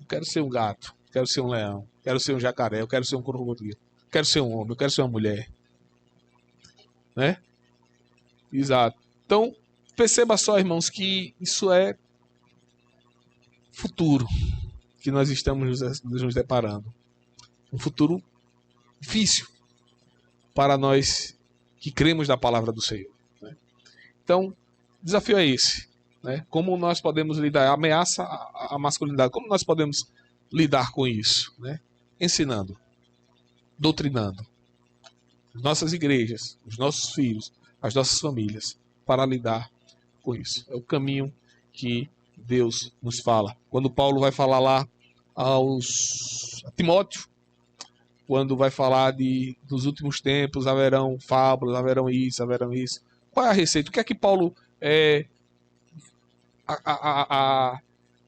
quero ser um gato, quero ser um leão, quero ser um jacaré, eu quero ser um crocodilo, quero ser um homem, eu quero ser uma mulher. Né? Exato. Então, perceba só, irmãos, que isso é futuro que nós estamos nos deparando. Um futuro difícil para nós que cremos na palavra do Senhor. Né? Então, o desafio é esse. Né? Como nós podemos lidar? Ameaça à masculinidade. Como nós podemos lidar com isso? Né? Ensinando, doutrinando as nossas igrejas, os nossos filhos, as nossas famílias, para lidar com isso. É o caminho que Deus nos fala. Quando Paulo vai falar lá a Timóteo, quando vai falar dos últimos tempos, haverão fábulas, haverão isso. Qual é a receita? O que é que Paulo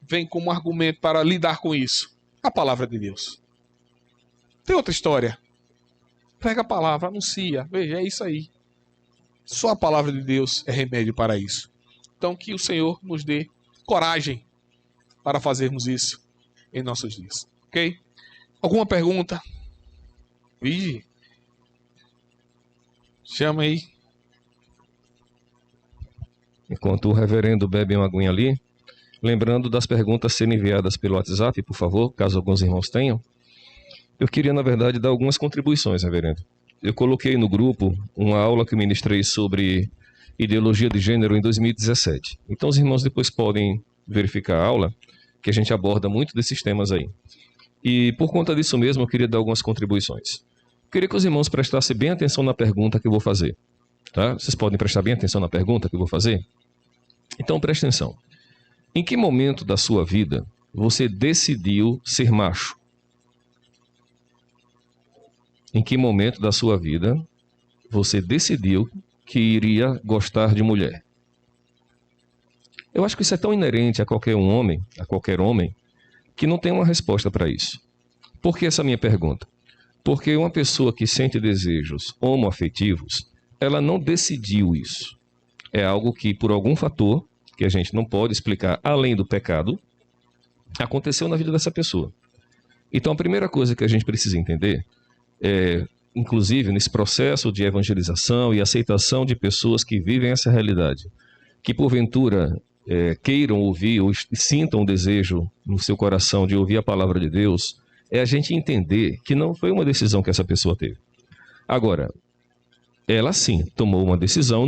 vem como argumento para lidar com isso? A palavra de Deus. Tem outra história. Prega a palavra, anuncia. Veja, é isso aí. Só a palavra de Deus é remédio para isso. Então, que o Senhor nos dê coragem para fazermos isso em nossos dias. Ok? Alguma pergunta? Vigi? Chama aí. Enquanto o reverendo bebe uma aguinha ali, lembrando das perguntas serem enviadas pelo WhatsApp, por favor, caso alguns irmãos tenham. Eu queria, na verdade, dar algumas contribuições, reverendo. Eu coloquei no grupo uma aula que eu ministrei sobre ideologia de gênero em 2017. Então os irmãos depois podem verificar a aula, que a gente aborda muito desses temas aí. E por conta disso mesmo, eu queria dar algumas contribuições. Eu queria que os irmãos prestassem bem atenção na pergunta que eu vou fazer. Tá? Vocês podem prestar bem atenção na pergunta que eu vou fazer? Então preste atenção. Em que momento da sua vida você decidiu ser macho? Em que momento da sua vida você decidiu que iria gostar de mulher? Eu acho que isso é tão inerente a qualquer homem, que não tem uma resposta para isso. Por que essa minha pergunta? Porque uma pessoa que sente desejos homoafetivos, ela não decidiu isso. É algo que, por algum fator, que a gente não pode explicar além do pecado, aconteceu na vida dessa pessoa. Então, a primeira coisa que a gente precisa entender inclusive nesse processo de evangelização e aceitação de pessoas que vivem essa realidade, que porventura queiram ouvir ou sintam um desejo no seu coração de ouvir a palavra de Deus, é a gente entender que não foi uma decisão que essa pessoa teve. Agora, ela sim tomou uma decisão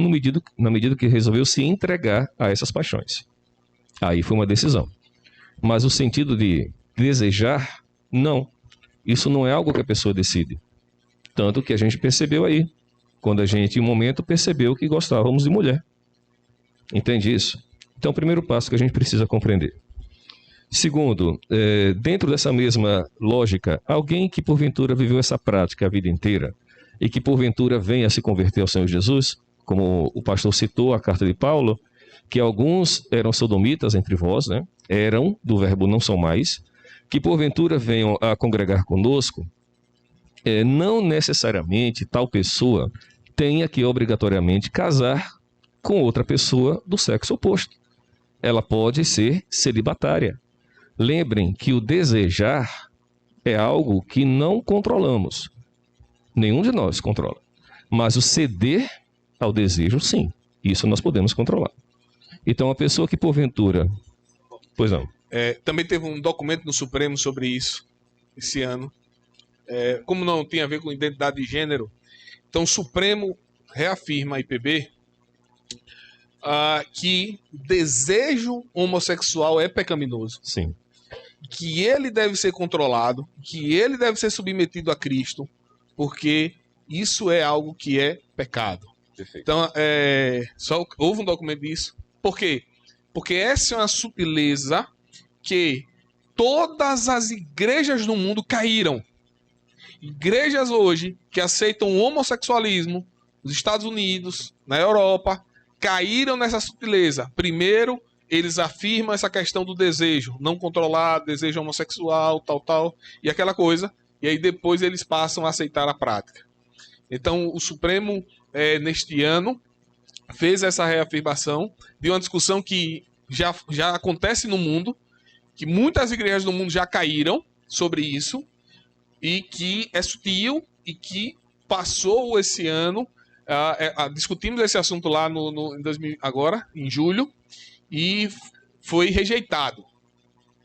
na medida que resolveu se entregar a essas paixões. Aí foi uma decisão. Mas o sentido de desejar, não. Isso não é algo que a pessoa decide. Tanto que a gente percebeu aí, quando a gente, em um momento, percebeu que gostávamos de mulher. Entende isso? Então, o primeiro passo que a gente precisa compreender. Segundo, dentro dessa mesma lógica, alguém que porventura viveu essa prática a vida inteira e que porventura venha a se converter ao Senhor Jesus, como o pastor citou a carta de Paulo, que alguns eram sodomitas entre vós, né? Eram, do verbo não são mais, que porventura venham a congregar conosco, não necessariamente tal pessoa tenha que obrigatoriamente casar com outra pessoa do sexo oposto. Ela pode ser celibatária. Lembrem que o desejar é algo que não controlamos. Nenhum de nós controla. Mas o ceder ao desejo, sim. Isso nós podemos controlar. Então, a pessoa que porventura... Pois não. Também teve um documento no Supremo sobre isso, esse ano. Como não tem a ver com identidade de gênero, então o Supremo reafirma a IPB que desejo homossexual é pecaminoso. Sim. Que ele deve ser controlado, que ele deve ser submetido a Cristo, porque isso é algo que é pecado. Perfeito. Então, só houve um documento disso. Por quê? Porque essa é uma sutileza que todas as igrejas do mundo caíram. Igrejas hoje que aceitam o homossexualismo nos Estados Unidos, na Europa, caíram nessa sutileza. Primeiro, eles afirmam essa questão do desejo não controlado, desejo homossexual, tal, e aquela coisa. E aí depois eles passam a aceitar a prática. Então, o Supremo, neste ano, fez essa reafirmação de uma discussão que já acontece no mundo, que muitas igrejas do mundo já caíram sobre isso, e que é sutil e que passou esse ano. Discutimos esse assunto lá em 2000, agora, em julho, e foi rejeitado,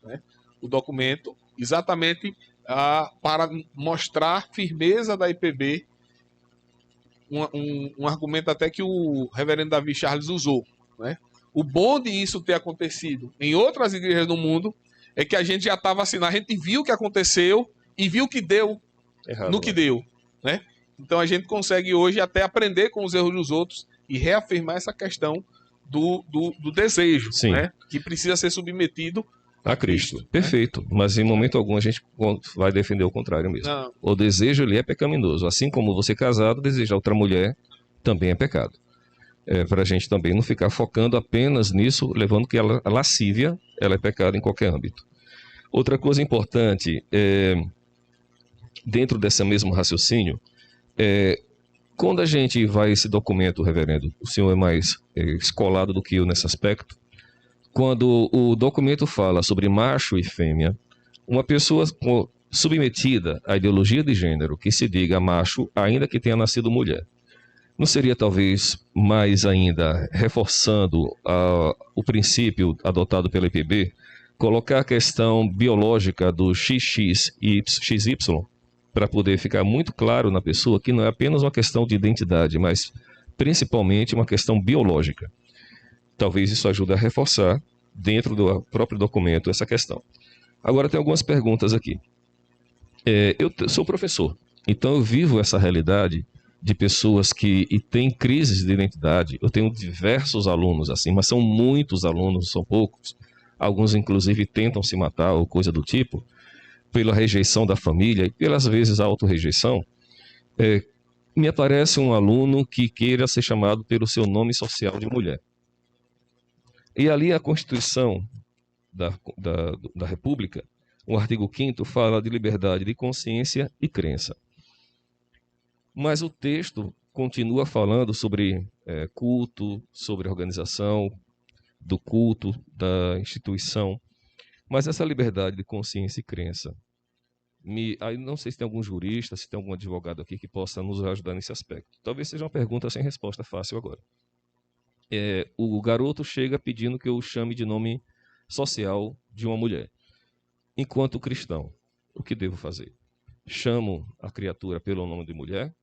né, o documento, exatamente para mostrar firmeza da IPB, um argumento até que o reverendo Davi Charles usou. Né? O bom de isso ter acontecido em outras igrejas do mundo é que a gente já está vacinado, a gente viu o que aconteceu e viu o que deu Errado, no que deu. Né? Então a gente consegue hoje até aprender com os erros dos outros e reafirmar essa questão do desejo, Sim. né? Que precisa ser submetido A Cristo. Né? Perfeito. Mas em momento algum a gente vai defender o contrário mesmo. Não. O desejo ele é pecaminoso. Assim como você casado, desejar outra mulher também é pecado. Para a gente também não ficar focando apenas nisso, levando que a lascívia ela é pecado em qualquer âmbito. Outra coisa importante, dentro desse mesmo raciocínio, quando a gente vai a esse documento, reverendo, o senhor é mais escolado do que eu nesse aspecto, quando o documento fala sobre macho e fêmea, uma pessoa submetida à ideologia de gênero que se diga macho, ainda que tenha nascido mulher, não seria talvez mais ainda reforçando o princípio adotado pela IPB, colocar a questão biológica do XX e XY para poder ficar muito claro na pessoa que não é apenas uma questão de identidade, mas principalmente uma questão biológica. Talvez isso ajude a reforçar dentro do próprio documento essa questão. Agora tem algumas perguntas aqui. Eu sou professor, então eu vivo essa realidade de pessoas que têm crises de identidade. Eu tenho diversos alunos assim, mas são muitos alunos, são poucos. Alguns inclusive tentam se matar ou coisa do tipo, pela rejeição da família e pelas vezes a autorrejeição. Me aparece um aluno que queira ser chamado pelo seu nome social de mulher. E ali a Constituição da República, o artigo 5º, fala de liberdade de consciência e crença. Mas o texto continua falando sobre culto, sobre organização do culto, da instituição. Mas essa liberdade de consciência e crença, aí não sei se tem algum jurista, se tem algum advogado aqui que possa nos ajudar nesse aspecto. Talvez seja uma pergunta sem resposta fácil agora. O garoto chega pedindo que eu o chame de nome social de uma mulher. Enquanto cristão, o que devo fazer? Chamo a criatura pelo nome de mulher,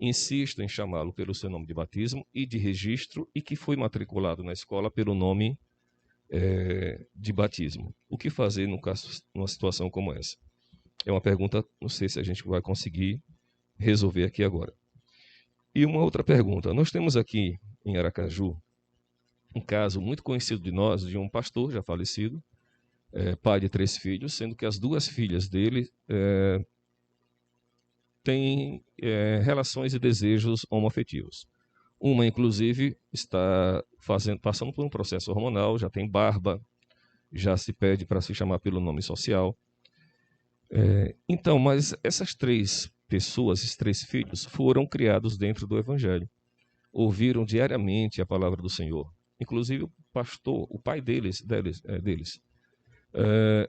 insisto em chamá-lo pelo seu nome de batismo e de registro e que foi matriculado na escola pelo nome de batismo. O que fazer numa situação como essa? É uma pergunta, não sei se a gente vai conseguir resolver aqui agora. E uma outra pergunta. Nós temos aqui em Aracaju um caso muito conhecido de nós, de um pastor já falecido, pai de 3 filhos, sendo que as 2 filhas dele têm relações e desejos homoafetivos. Uma, inclusive, está passando por um processo hormonal, já tem barba, já se pede para se chamar pelo nome social. Então, mas essas 3 pessoas, esses 3 filhos, foram criados dentro do Evangelho. Ouviram diariamente a palavra do Senhor. Inclusive, o pastor, o pai deles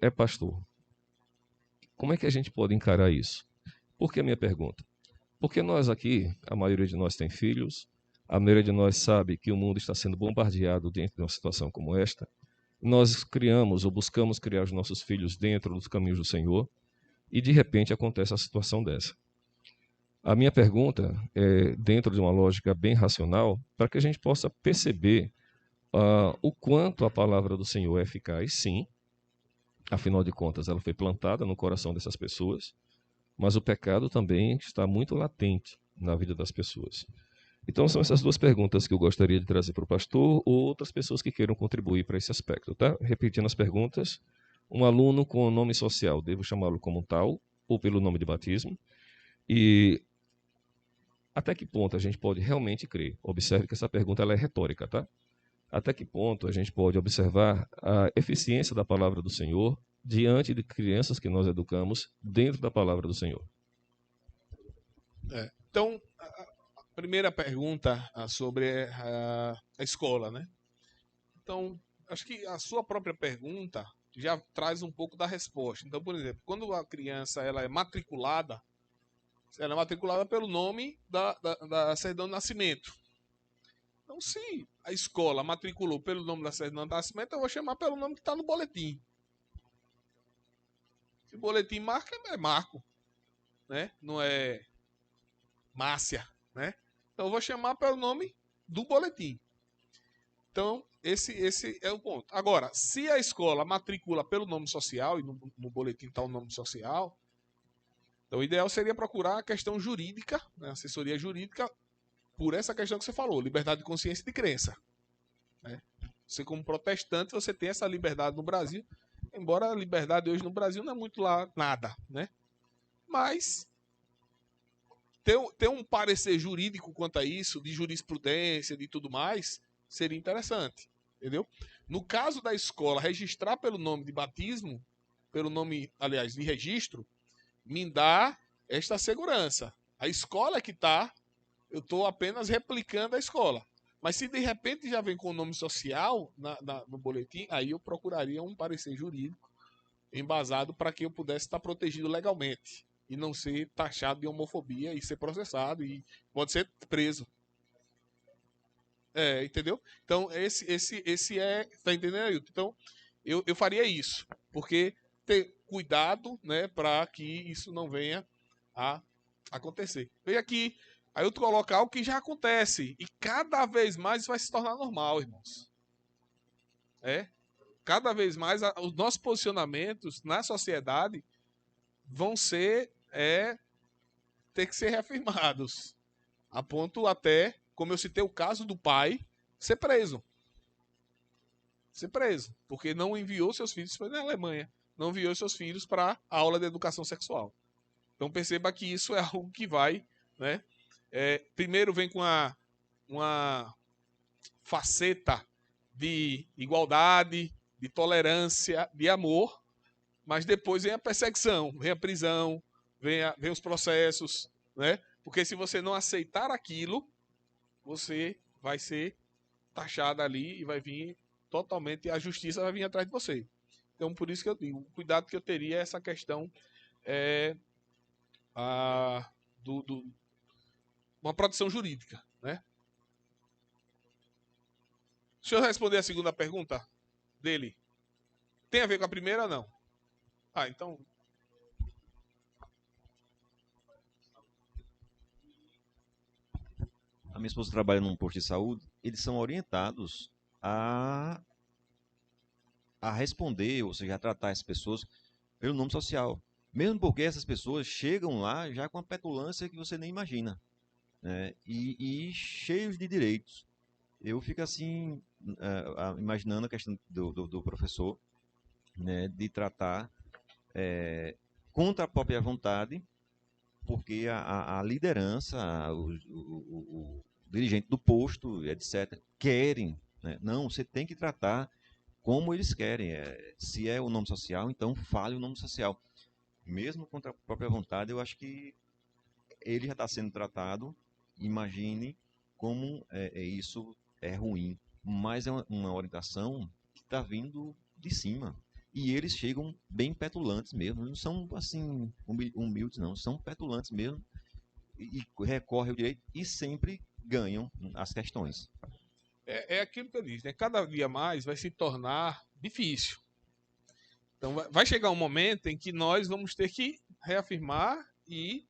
é pastor. Como é que a gente pode encarar isso? Por que a minha pergunta? Porque nós aqui, a maioria de nós tem filhos, a maioria de nós sabe que o mundo está sendo bombardeado dentro de uma situação como esta. Nós criamos ou buscamos criar os nossos filhos dentro dos caminhos do Senhor e de repente acontece a situação dessa. A minha pergunta é dentro de uma lógica bem racional para que a gente possa perceber o quanto a palavra do Senhor é eficaz, sim. Afinal de contas, ela foi plantada no coração dessas pessoas, mas o pecado também está muito latente na vida das pessoas. Então, são essas 2 perguntas que eu gostaria de trazer para o pastor ou outras pessoas que queiram contribuir para esse aspecto. Tá? Repetindo as perguntas, um aluno com o nome social, devo chamá-lo como tal ou pelo nome de batismo? E até que ponto a gente pode realmente crer? Observe que essa pergunta ela é retórica, tá? Até que ponto a gente pode observar a eficiência da palavra do Senhor diante de crianças que nós educamos dentro da palavra do Senhor? Então, a primeira pergunta sobre a escola, né? Então, acho que a sua própria pergunta, já traz um pouco da resposta. Então, por exemplo, quando a criança ela é matriculada pelo nome da certidão de nascimento. Então, se a escola matriculou pelo nome da certidão de nascimento, eu vou chamar pelo nome que está no boletim. Se o boletim marca, é Marco, né? Não é Márcia, né? Então, eu vou chamar pelo nome do boletim. Então, esse é o ponto. Agora, se a escola matricula pelo nome social, e no boletim está o nome social, então o ideal seria procurar a questão jurídica, né, assessoria jurídica, por essa questão que você falou, liberdade de consciência e de crença. Né? Você, como protestante, você tem essa liberdade no Brasil, embora a liberdade hoje no Brasil não é muito lá nada, né? Mas ter um parecer jurídico quanto a isso, de jurisprudência, de tudo mais, seria interessante. Entendeu? No caso da escola registrar pelo nome de batismo, pelo nome, aliás, de registro, me dá esta segurança. A escola é que está, eu estou apenas replicando a escola. Mas se de repente já vem com o nome social no boletim, aí eu procuraria um parecer jurídico embasado para que eu pudesse estar protegido legalmente e não ser taxado de homofobia e ser processado e pode ser preso. Entendeu? Então, esse é. Tá entendendo, Ailton? Então, eu faria isso. Porque ter cuidado, né, para que isso não venha a acontecer. Veja aqui, Ailton colocar o que já acontece. E cada vez mais isso vai se tornar normal, irmãos. Cada vez mais os nossos posicionamentos na sociedade vão ser. Ter que ser reafirmados. A ponto até, como eu citei o caso do pai, ser preso. Porque não enviou seus filhos para a Alemanha, não enviou seus filhos para a aula de educação sexual. Então perceba que isso é algo que vai, né? Primeiro vem com uma faceta de igualdade, de tolerância, de amor, mas depois vem a perseguição, vem a prisão, vem os processos, né? Porque se você não aceitar aquilo, você vai ser taxado ali e vai vir totalmente, a justiça vai vir atrás de você. Então, por isso que eu digo, o cuidado que eu teria é essa questão a, uma proteção jurídica, né? Deixa eu responder a segunda pergunta dele. Tem a ver com a primeira ou não? Então. A minha esposa trabalha num posto de saúde, eles são orientados a responder, ou seja, a tratar as pessoas pelo nome social. Mesmo porque essas pessoas chegam lá já com a petulância que você nem imagina, né? E cheios de direitos. Eu fico assim, imaginando a questão do professor, né, de tratar contra a própria vontade, porque a liderança, o dirigente do posto, etc., querem. Né? Não, você tem que tratar como eles querem. Se é o nome social, então fale o nome social. Mesmo contra a própria vontade, eu acho que ele já está sendo tratado. Imagine como isso é ruim. Mas é uma orientação que está vindo de cima. E eles chegam bem petulantes mesmo. Não são assim humildes, não. São petulantes mesmo. E recorrem ao direito e sempre ganham as questões. É aquilo que eu disse, né? Cada dia mais vai se tornar difícil. Então vai chegar um momento em que nós vamos ter que reafirmar e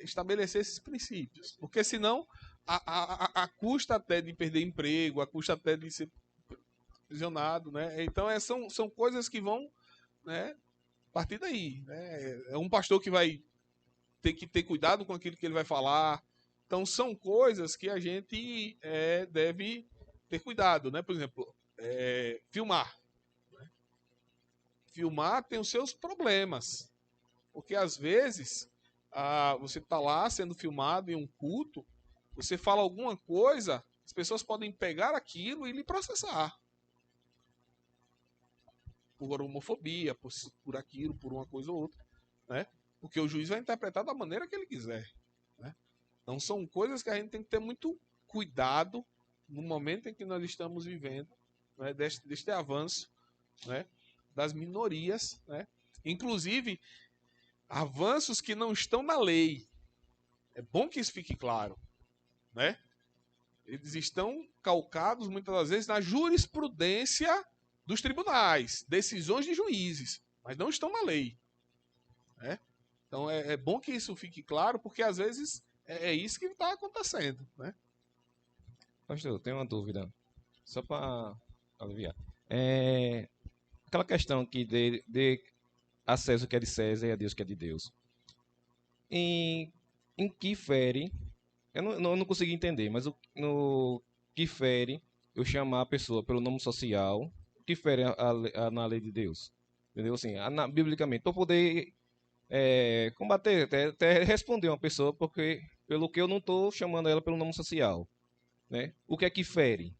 estabelecer esses princípios. Porque senão, a custa até de perder emprego, a custa até de ser aprisionado, né? Então são coisas que vão, né, partir daí. Né? É um pastor que vai ter que ter cuidado com aquilo que ele vai falar. Então são coisas que a gente deve ter cuidado, né? Por exemplo, filmar. Filmar tem os seus problemas. Porque às vezes você está lá sendo filmado em um culto, você fala alguma coisa, as pessoas podem pegar aquilo e lhe processar. Por homofobia, por aquilo, por uma coisa ou outra. Né? Porque o juiz vai interpretar da maneira que ele quiser. Né? Então são coisas que a gente tem que ter muito cuidado no momento em que nós estamos vivendo, né? deste avanço, né? das minorias, né? Inclusive avanços que não estão na lei. É bom que isso fique claro, né? Eles estão calcados muitas das vezes na jurisprudência dos tribunais, decisões de juízes, mas não estão na lei, né? Então é bom que isso fique claro, porque às vezes é isso que está acontecendo, né? Pastor, eu tenho uma dúvida, só para aliviar. Aquela questão aqui de a César o que é de César e a Deus o que é de Deus. Em que fere, eu não consegui entender, mas no que fere eu chamar a pessoa pelo nome social, o que fere na lei de Deus? Entendeu? Assim, biblicamente, para poder combater, até responder uma pessoa, porque pelo que eu não estou chamando ela pelo nome social, né? O que é que fere?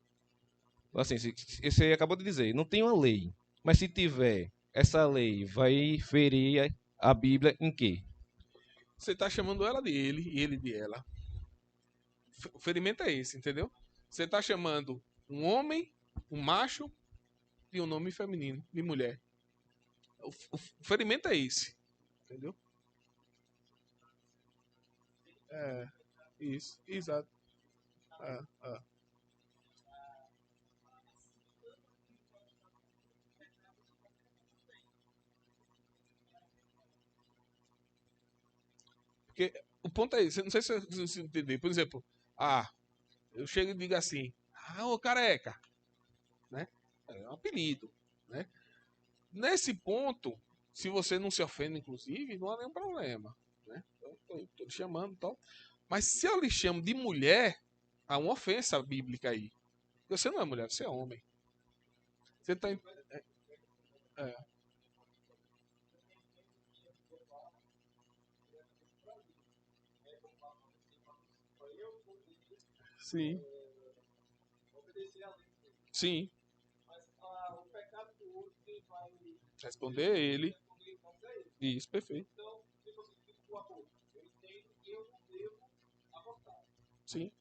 Assim, você acabou de dizer, não tem uma lei, mas se tiver, essa lei vai ferir a Bíblia em quê? Você está chamando ela de ele e ele de ela. O ferimento é esse, entendeu? Você está chamando um homem, um macho, de um nome feminino, de mulher. O ferimento é esse, entendeu? É, isso, exato. É, é. Porque o ponto é esse, não sei se você entender. Por exemplo, eu chego e digo assim, ô careca, né? É um apelido, né? Nesse ponto, se você não se ofende, inclusive, não há nenhum problema, né? Eu tô te chamando e tal. Mas se eu lhe chamo de mulher, há uma ofensa bíblica aí. Você não é mulher, você é homem. Você tá. É, sim, sim. Responder ele. Isso, perfeito. Sim.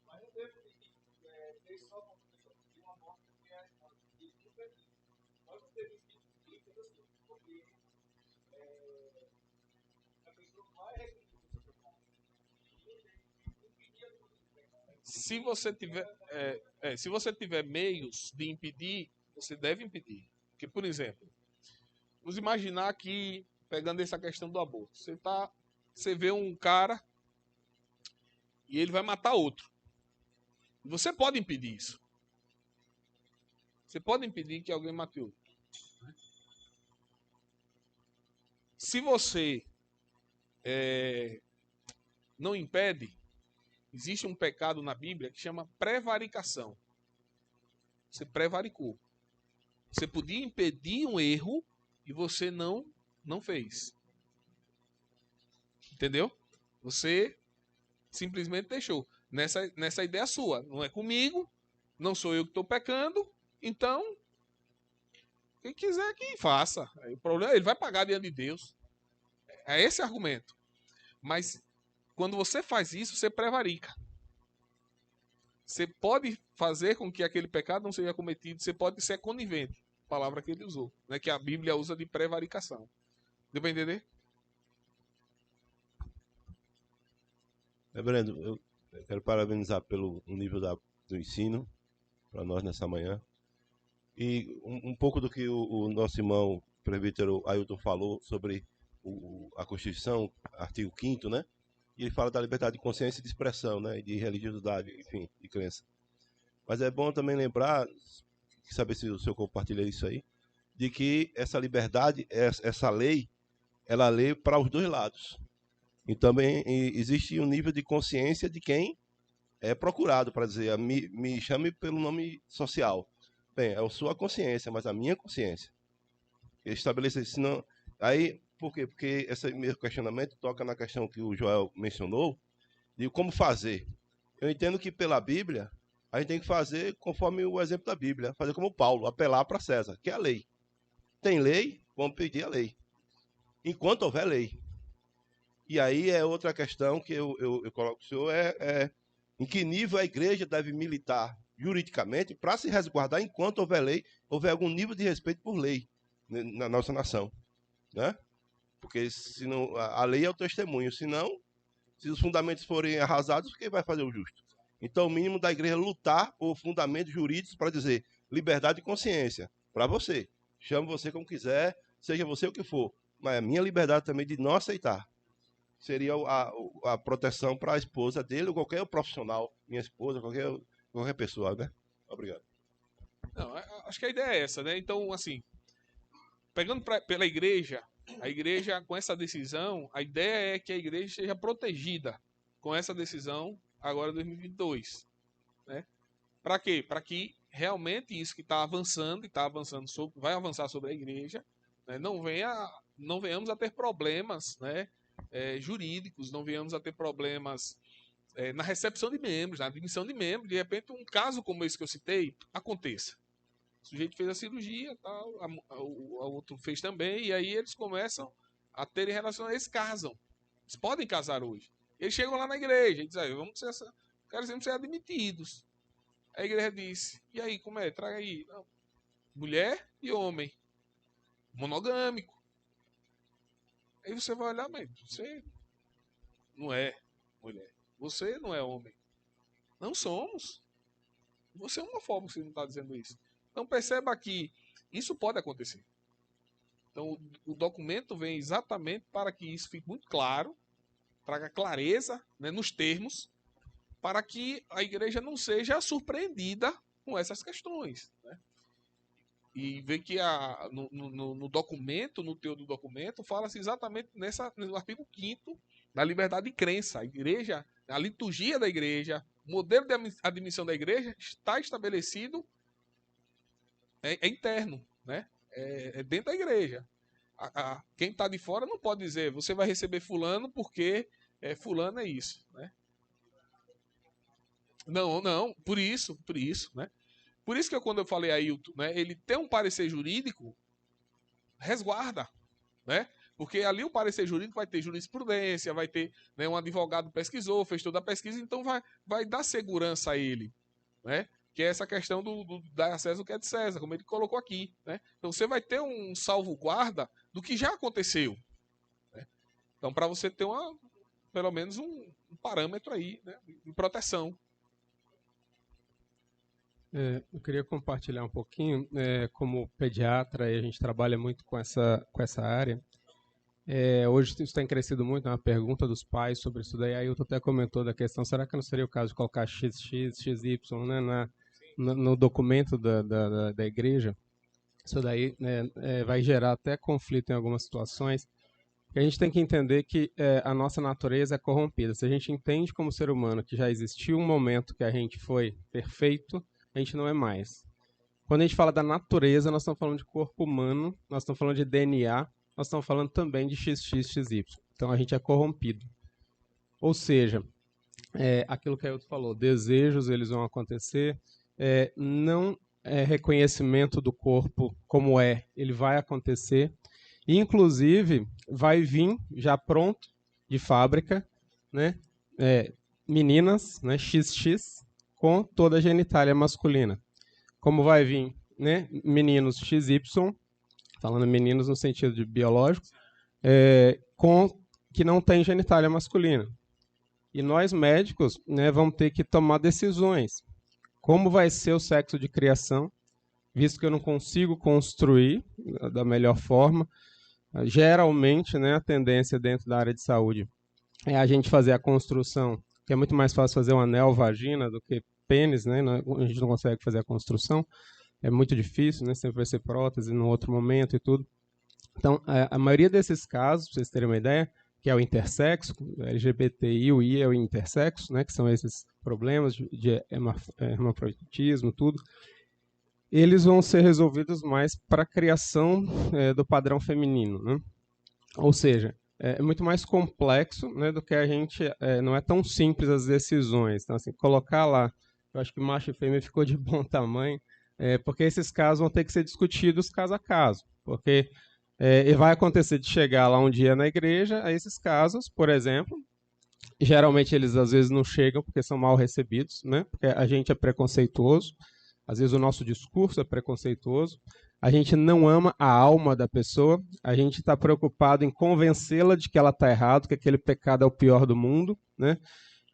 Se você tiver meios de impedir, você deve impedir. Porque, por exemplo, vamos imaginar aqui, pegando essa questão do aborto, você vê um cara e ele vai matar outro. Você pode impedir isso. Você pode impedir que alguém mate outro. Se você não impede, existe um pecado na Bíblia que chama prevaricação. Você prevaricou. Você podia impedir um erro e você não fez. Entendeu? Você simplesmente deixou. Nessa ideia sua. Não é comigo, não sou eu que estou pecando, então quem quiser que faça. Aí, o problema é ele vai pagar diante de Deus. É esse argumento. Mas quando você faz isso, você prevarica. Você pode fazer com que aquele pecado não seja cometido, você pode ser conivente, palavra que ele usou, né, que a Bíblia usa de prevaricação. Deu para entender? Brendo, eu quero parabenizar pelo nível do ensino para nós nessa manhã. E um pouco do que o nosso irmão presbítero Ailton falou sobre a Constituição, artigo 5º, né? E ele fala da liberdade de consciência e de expressão, né? De religiosidade, enfim, de crença. Mas é bom também lembrar, saber se o senhor compartilha isso aí, de que essa liberdade, essa lei, ela é lei para os dois lados. E também existe um nível de consciência de quem é procurado para dizer, me chame pelo nome social. Bem, é a sua consciência, mas a minha consciência. Estabelecer, senão... Aí, por quê? Porque esse mesmo questionamento toca na questão que o Joel mencionou, de como fazer. Eu entendo que pela Bíblia, a gente tem que fazer conforme o exemplo da Bíblia, fazer como Paulo, apelar para César, que é a lei. Tem lei, vamos pedir a lei. Enquanto houver lei. E aí é outra questão que eu coloco para o senhor, em que nível a igreja deve militar juridicamente para se resguardar enquanto houver lei, houver algum nível de respeito por lei. na nossa nação, né? Porque senão, a lei é o testemunho, senão, se os fundamentos forem arrasados, quem vai fazer o justo? Então, o mínimo da igreja é lutar por fundamentos jurídicos para dizer liberdade de consciência, para você. Chame você como quiser, seja você o que for, mas a minha liberdade também de não aceitar. Seria a proteção para a esposa dele ou qualquer profissional, minha esposa, qualquer pessoa, né? Obrigado. Não, acho que a ideia é essa, né? Então, assim, pegando pela igreja, a igreja com essa decisão, a ideia é que a igreja seja protegida com essa decisão agora em 2022, né? Para quê? Para que realmente isso que está avançando, vai avançar sobre a igreja, né? Não venhamos a ter problemas, né? Jurídicos, não venhamos a ter problemas na recepção de membros, na admissão de membros. De repente, um caso como esse que eu citei aconteça. O sujeito fez a cirurgia, tal, o outro fez também, e aí eles começam a terem relação, eles casam. Eles podem casar hoje. Eles chegam lá na igreja e dizem, queremos ser admitidos. A igreja disse, e aí, como é? Traga aí. Não. Mulher e homem. Monogâmico. Aí você vai olhar, mas você não é mulher. Você não é homem. Não somos. Você é homofóbico se não está dizendo isso. Então perceba que isso pode acontecer. Então o documento vem exatamente para que isso fique muito claro, traga clareza, né, nos termos, para que a igreja não seja surpreendida com essas questões, né? E ver que no documento, no teor do documento, fala-se exatamente no artigo 5º da liberdade de crença. A igreja, a liturgia da igreja, o modelo de admissão da igreja está estabelecido, é interno, né? É dentro da igreja. Quem está de fora não pode dizer, você vai receber fulano porque fulano é isso, né? Não, por isso, né? Por isso que quando eu falei aí, né, ele tem um parecer jurídico, resguarda, né? Porque ali o parecer jurídico vai ter jurisprudência, vai ter, né, um advogado pesquisou, fez toda a pesquisa, então vai dar segurança a ele, né? Que é essa questão do dar a César o que é de César, como ele colocou aqui, né? Então você vai ter um salvaguarda do que já aconteceu, né? Então para você ter pelo menos um parâmetro aí, né, de proteção. Eu queria compartilhar um pouquinho, como pediatra, e a gente trabalha muito com essa área. Hoje isso tem crescido muito, uma pergunta dos pais sobre isso daí. Aí eu até comentou da questão, será que não seria o caso de colocar XX, XY, né, no documento da igreja? Isso daí, né, vai gerar até conflito em algumas situações. A gente tem que entender que a nossa natureza é corrompida. Se a gente entende como ser humano que já existiu um momento que a gente foi perfeito, a gente não é mais. Quando a gente fala da natureza, nós estamos falando de corpo humano, nós estamos falando de DNA, nós estamos falando também de XX, XY. Então a gente é corrompido. Ou seja, aquilo que a Ailton falou, desejos eles vão acontecer, não reconhecimento do corpo como ele vai acontecer. Inclusive, vai vir já pronto, de fábrica, né, meninas, né, XX, com toda a genitália masculina. Como vai vir, né, meninos XY, falando meninos no sentido de biológico, que não tem genitália masculina. E nós médicos, né, vamos ter que tomar decisões. Como vai ser o sexo de criação, visto que eu não consigo construir da melhor forma. Geralmente, né, a tendência dentro da área de saúde é a gente fazer a construção, que é muito mais fácil fazer um anel vagina do que pênis, né? A gente não consegue fazer a construção, é muito difícil, né? Sempre vai ser prótese no outro momento e tudo. Então, a maioria desses casos, para vocês terem uma ideia, que é o intersexo, LGBTI, o I é o intersexo, né? Que são esses problemas de hermafroditismo, tudo. Eles vão ser resolvidos mais para a criação do padrão feminino, né? Ou seja, é muito mais complexo, né, do que a gente... não é tão simples as decisões. Então, assim, colocar lá, eu acho que macho e fêmea ficou de bom tamanho, porque esses casos vão ter que ser discutidos caso a caso. Porque vai acontecer de chegar lá um dia na igreja a esses casos, por exemplo. Geralmente eles às vezes não chegam porque são mal recebidos, né? Porque a gente é preconceituoso. Às vezes o nosso discurso é preconceituoso, a gente não ama a alma da pessoa, a gente está preocupado em convencê-la de que ela está errada, que aquele pecado é o pior do mundo, né?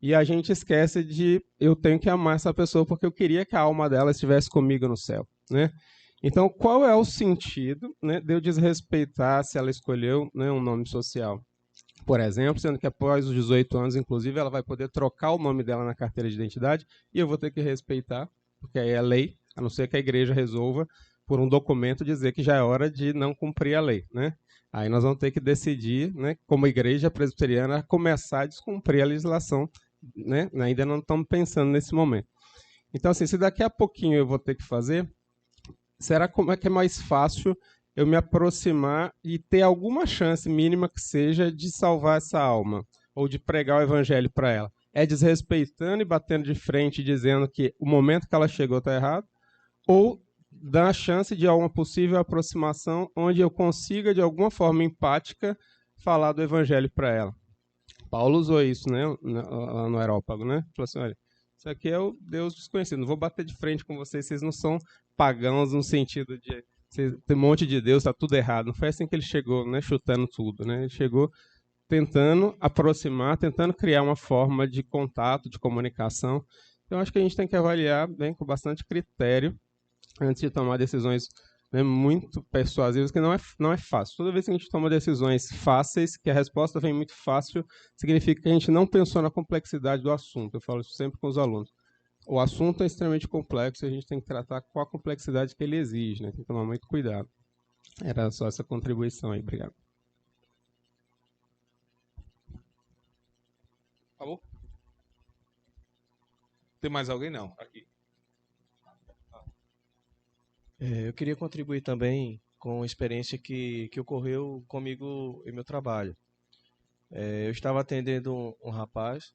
E a gente esquece de eu tenho que amar essa pessoa porque eu queria que a alma dela estivesse comigo no céu, né? Então, qual é o sentido, né, de eu desrespeitar se ela escolheu, né, um nome social? Por exemplo, sendo que após os 18 anos, inclusive, ela vai poder trocar o nome dela na carteira de identidade e eu vou ter que respeitar, porque aí é lei, a não ser que a igreja resolva por um documento dizer que já é hora de não cumprir a lei, né? Aí nós vamos ter que decidir, né, como igreja presbiteriana, começar a descumprir a legislação, né? Ainda não estamos pensando nesse momento. Então, assim, se daqui a pouquinho eu vou ter que fazer, será como é que é mais fácil eu me aproximar e ter alguma chance mínima que seja de salvar essa alma ou de pregar o evangelho para ela? É desrespeitando e batendo de frente, dizendo que o momento que ela chegou está errado, ou dá a chance de uma possível aproximação onde eu consiga, de alguma forma empática, falar do evangelho para ela. Paulo usou isso, né, lá no Areópago, né? Falou assim, olha, isso aqui é o Deus desconhecido, não vou bater de frente com vocês, vocês não são pagãos no sentido de tem um monte de Deus, está tudo errado. Não foi assim que ele chegou, né, chutando tudo, né? Ele chegou tentando aproximar, tentando criar uma forma de contato, de comunicação. Então, acho que a gente tem que avaliar bem com bastante critério antes de tomar decisões, né, muito persuasivas, que não é fácil. Toda vez que a gente toma decisões fáceis, que a resposta vem muito fácil, significa que a gente não pensou na complexidade do assunto. Eu falo isso sempre com os alunos. O assunto é extremamente complexo e a gente tem que tratar com a complexidade que ele exige, né? Tem que tomar muito cuidado. Era só essa contribuição aí. Obrigado. Acabou? Tem mais alguém? Não. Aqui. Eu queria contribuir também com a experiência que ocorreu comigo em meu trabalho. Eu estava atendendo um rapaz,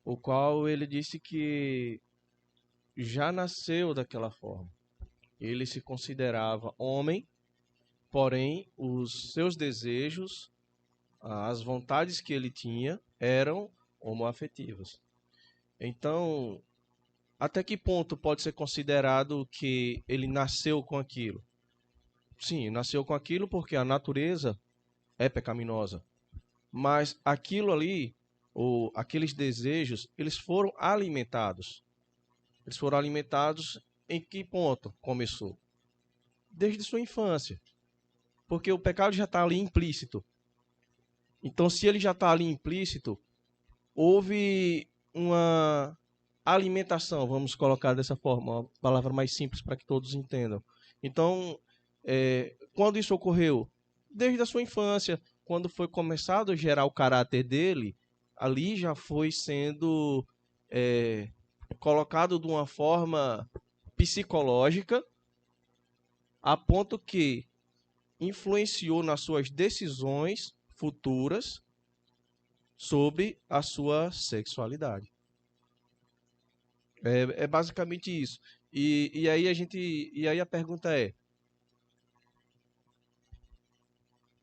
o qual ele disse que já nasceu daquela forma. Ele se considerava homem, porém os seus desejos, as vontades que ele tinha eram homoafetivas. Então, até que ponto pode ser considerado que ele nasceu com aquilo? Sim, nasceu com aquilo porque a natureza é pecaminosa. Mas aquilo ali, ou aqueles desejos, eles foram alimentados. Eles foram alimentados em que ponto começou? Desde sua infância. Porque o pecado já está ali implícito. Então, se ele já está ali implícito, houve uma alimentação, vamos colocar dessa forma, uma palavra mais simples para que todos entendam. Então, quando isso ocorreu? Desde a sua infância, quando foi começado a gerar o caráter dele, ali já foi sendo colocado de uma forma psicológica, a ponto que influenciou nas suas decisões futuras sobre a sua sexualidade. É basicamente isso. E aí a pergunta é,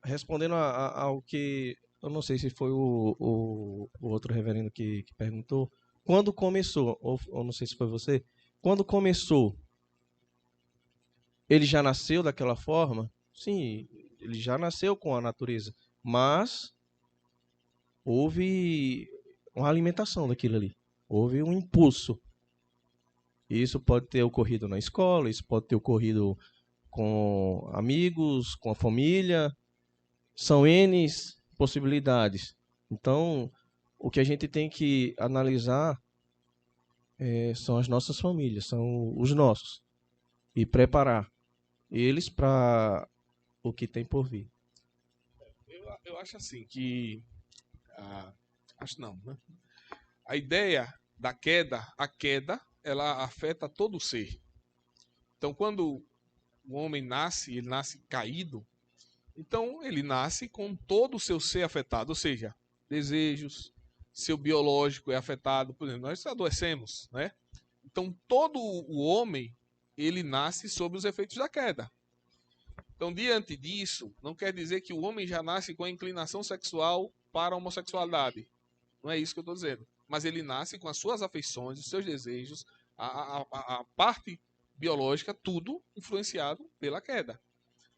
respondendo ao que, eu não sei se foi o outro reverendo que perguntou, quando começou, ou não sei se foi você, quando começou, ele já nasceu daquela forma? Sim, ele já nasceu com a natureza, mas houve uma alimentação daquilo ali, houve um impulso. Isso pode ter ocorrido na escola, isso pode ter ocorrido com amigos, com a família, são N possibilidades. Então, o que a gente tem que analisar são as nossas famílias, são os nossos, e preparar eles para o que tem por vir. Eu acho assim que... acho não, né? A ideia da queda, ela afeta todo o ser. Então, quando o homem nasce, ele nasce caído, então ele nasce com todo o seu ser afetado, ou seja, desejos, seu biológico é afetado. Por exemplo, nós adoecemos, né? Então, todo o homem, ele nasce sob os efeitos da queda. Então, diante disso, não quer dizer que o homem já nasce com a inclinação sexual para a homossexualidade. Não é isso que eu estou dizendo. Mas ele nasce com as suas afeições, os seus desejos, a parte biológica, tudo influenciado pela queda.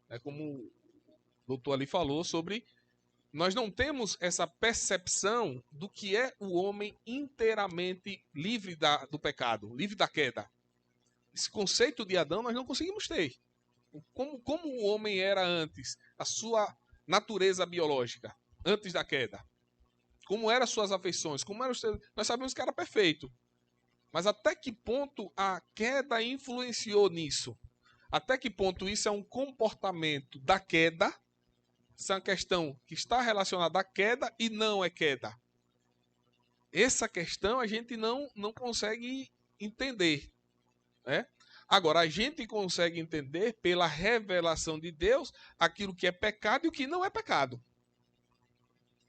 É como o doutor ali falou sobre... Nós não temos essa percepção do que é o homem inteiramente livre do pecado, livre da queda. Esse conceito de Adão nós não conseguimos ter. Como o homem era antes, a sua natureza biológica, antes da queda. Como eram as suas afeições, como era nós sabemos que era perfeito. Mas até que ponto a queda influenciou nisso? Até que ponto isso é um comportamento da queda? Isso é uma questão que está relacionada à queda e não é queda. Essa questão a gente não consegue entender, né? Agora, a gente consegue entender pela revelação de Deus aquilo que é pecado e o que não é pecado.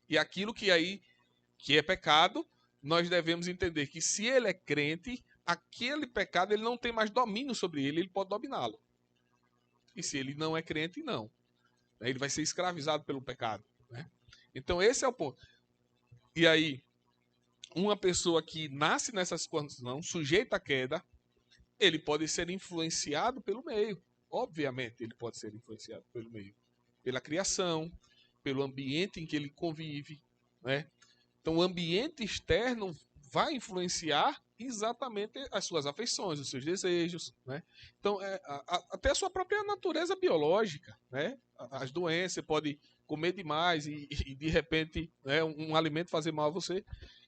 E aquilo que é pecado, nós devemos entender que se ele é crente, aquele pecado ele não tem mais domínio sobre ele pode dominá-lo. E se ele não é crente, não. Ele vai ser escravizado pelo pecado, né? Então esse é o ponto. E aí, uma pessoa que nasce nessas condições, sujeita à queda, ele pode ser influenciado pelo meio. Obviamente, ele pode ser influenciado pelo meio. Pela criação, pelo ambiente em que ele convive, né? Então o ambiente externo vai influenciar exatamente as suas afeições, os seus desejos, né? Então, até a sua própria natureza biológica, né? As doenças, você pode comer demais e de repente, né, um alimento fazer mal a você.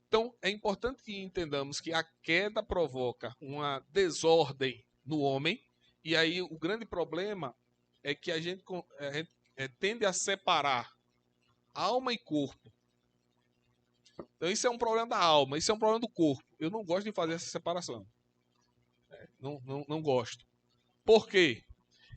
Então, é importante que entendamos que a queda provoca uma desordem no homem, e aí o grande problema é que a gente tende a separar alma e corpo. Então isso é um problema da alma, isso é um problema do corpo. Eu não gosto de fazer essa separação. Não gosto. Por quê?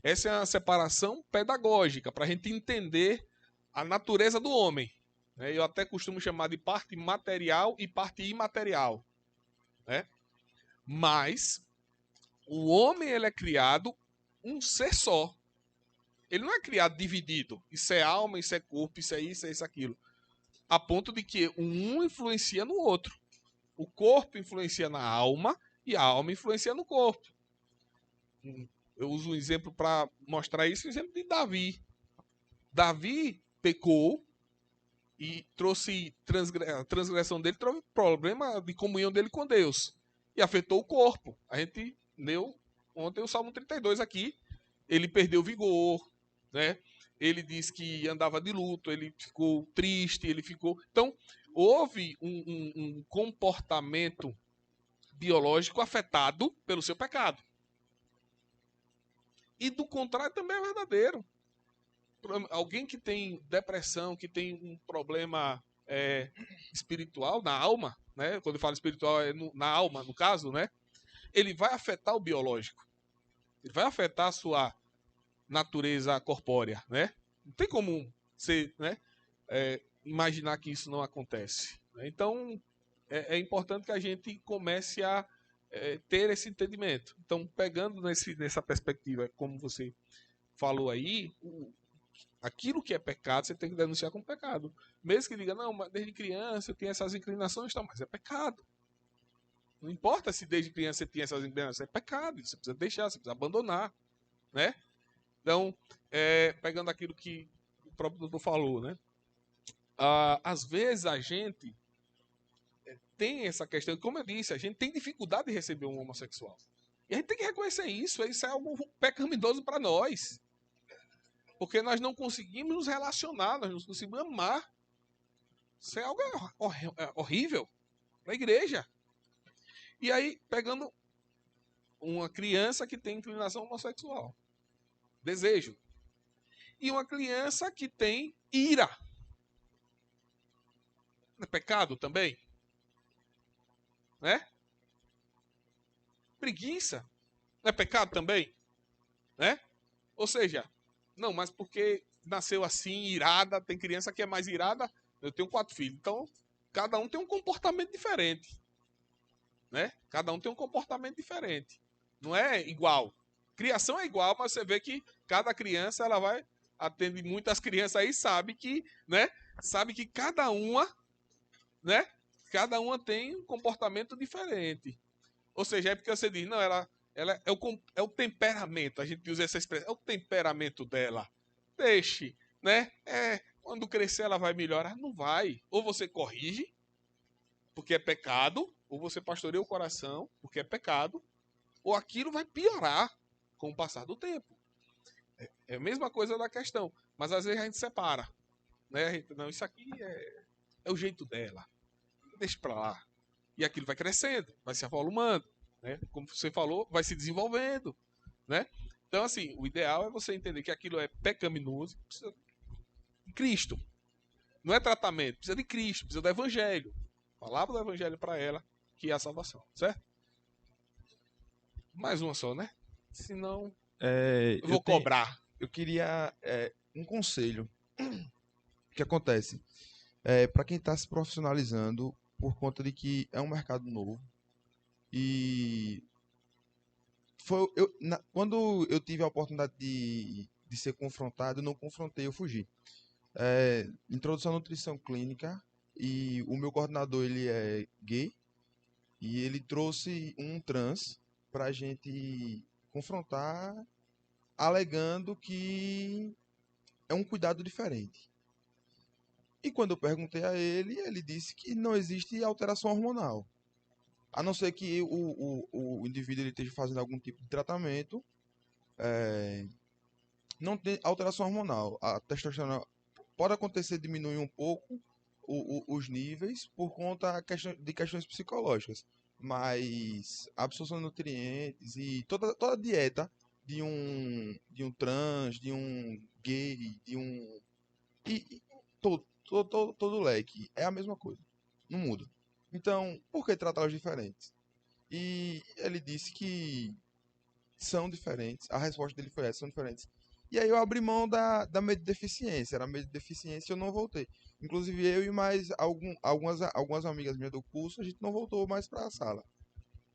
Essa é uma separação pedagógica, para a gente entender a natureza do homem. Eu até costumo chamar de parte material e parte imaterial, né? Mas o homem ele é criado um ser só. Ele não é criado dividido. Isso é alma, isso é corpo, isso é isso, aquilo. A ponto de que um influencia no outro. O corpo influencia na alma e a alma influencia no corpo. Eu uso um exemplo para mostrar isso, o exemplo de Davi. Davi pecou e trouxe a transgressão dele, trouxe problema de comunhão dele com Deus. E afetou o corpo. A gente leu ontem o Salmo 32 aqui. Ele perdeu vigor, né? Ele diz que andava de luto, ele ficou triste, ele ficou... Então, houve um comportamento biológico afetado pelo seu pecado. E do contrário também é verdadeiro. Alguém que tem depressão, que tem um problema espiritual na alma, né? Quando eu falo espiritual é na alma, no caso, né? Ele vai afetar o biológico. Ele vai afetar a sua natureza corpórea, né? Não tem como você, né, imaginar que isso não acontece. Então, é importante que a gente comece a ter esse entendimento. Então, pegando nessa perspectiva, como você falou aí, aquilo que é pecado, você tem que denunciar como pecado. Mesmo que diga, não, mas desde criança eu tenho essas inclinações, então, mas é pecado. Não importa se desde criança você tinha essas inclinações, é pecado. Você precisa deixar, você precisa abandonar, né? Então, pegando aquilo que o próprio doutor falou, né? Às vezes a gente tem essa questão, como eu disse, a gente tem dificuldade de receber um homossexual. E a gente tem que reconhecer isso é algo pecaminoso para nós. Porque nós não conseguimos nos relacionar, nós não conseguimos amar. Isso é algo horrível para a igreja. E aí, pegando uma criança que tem inclinação homossexual, desejo, e uma criança que tem ira, não é pecado também? Né? Preguiça, não é pecado também? Né? Ou seja, não, mas porque nasceu assim, irada, tem criança que é mais irada, eu tenho 4 filhos, então cada um tem um comportamento diferente. Né? Cada um tem um comportamento diferente. Não é igual. Criação é igual, mas você vê que cada criança, ela vai... Atende muitas crianças aí, sabe que, né? Sabe que cada uma, né? Cada uma tem um comportamento diferente. Ou seja, é porque você diz, não, ela ela é o temperamento, a gente usa essa expressão, é o temperamento dela. Deixe, né? Quando crescer ela vai melhorar? Não vai. Ou você corrige, porque é pecado, ou você pastoreia o coração, porque é pecado, ou aquilo vai piorar com o passar do tempo. É a mesma coisa da questão, mas às vezes a gente separa, né? Não, isso aqui é o jeito dela, deixa pra lá. E aquilo vai crescendo, vai se avolumando, né? Como você falou, vai se desenvolvendo, né? Então, assim, o ideal é você entender que aquilo é pecaminoso, precisa de Cristo. Não é tratamento, precisa de Cristo, precisa do Evangelho. Palavra do Evangelho para ela, que é a salvação, certo? Mais uma só, né? Senão, eu vou cobrar. Eu queria um conselho. O que acontece? Para quem está se profissionalizando, por conta de que é um mercado novo, e quando eu tive a oportunidade de ser confrontado, eu não confrontei, eu fugi. Introdução à nutrição clínica, e o meu coordenador ele é gay, e ele trouxe um trans para a gente confrontar, alegando que é um cuidado diferente. E quando eu perguntei a ele, ele disse que não existe alteração hormonal. A não ser que o indivíduo ele esteja fazendo algum tipo de tratamento, não tem alteração hormonal. A testosterona pode acontecer diminuir um pouco os níveis por conta de questões psicológicas. Mas a absorção de nutrientes e toda a dieta de um trans, de um gay, e todo o leque é a mesma coisa, não muda. Então, por que tratá-los diferentes? E ele disse que são diferentes, a resposta dele foi essa, são diferentes. E aí eu abri mão da medo de deficiência, era medo de deficiência e eu não voltei. Inclusive eu e mais algumas amigas minhas do curso, a gente não voltou mais para a sala.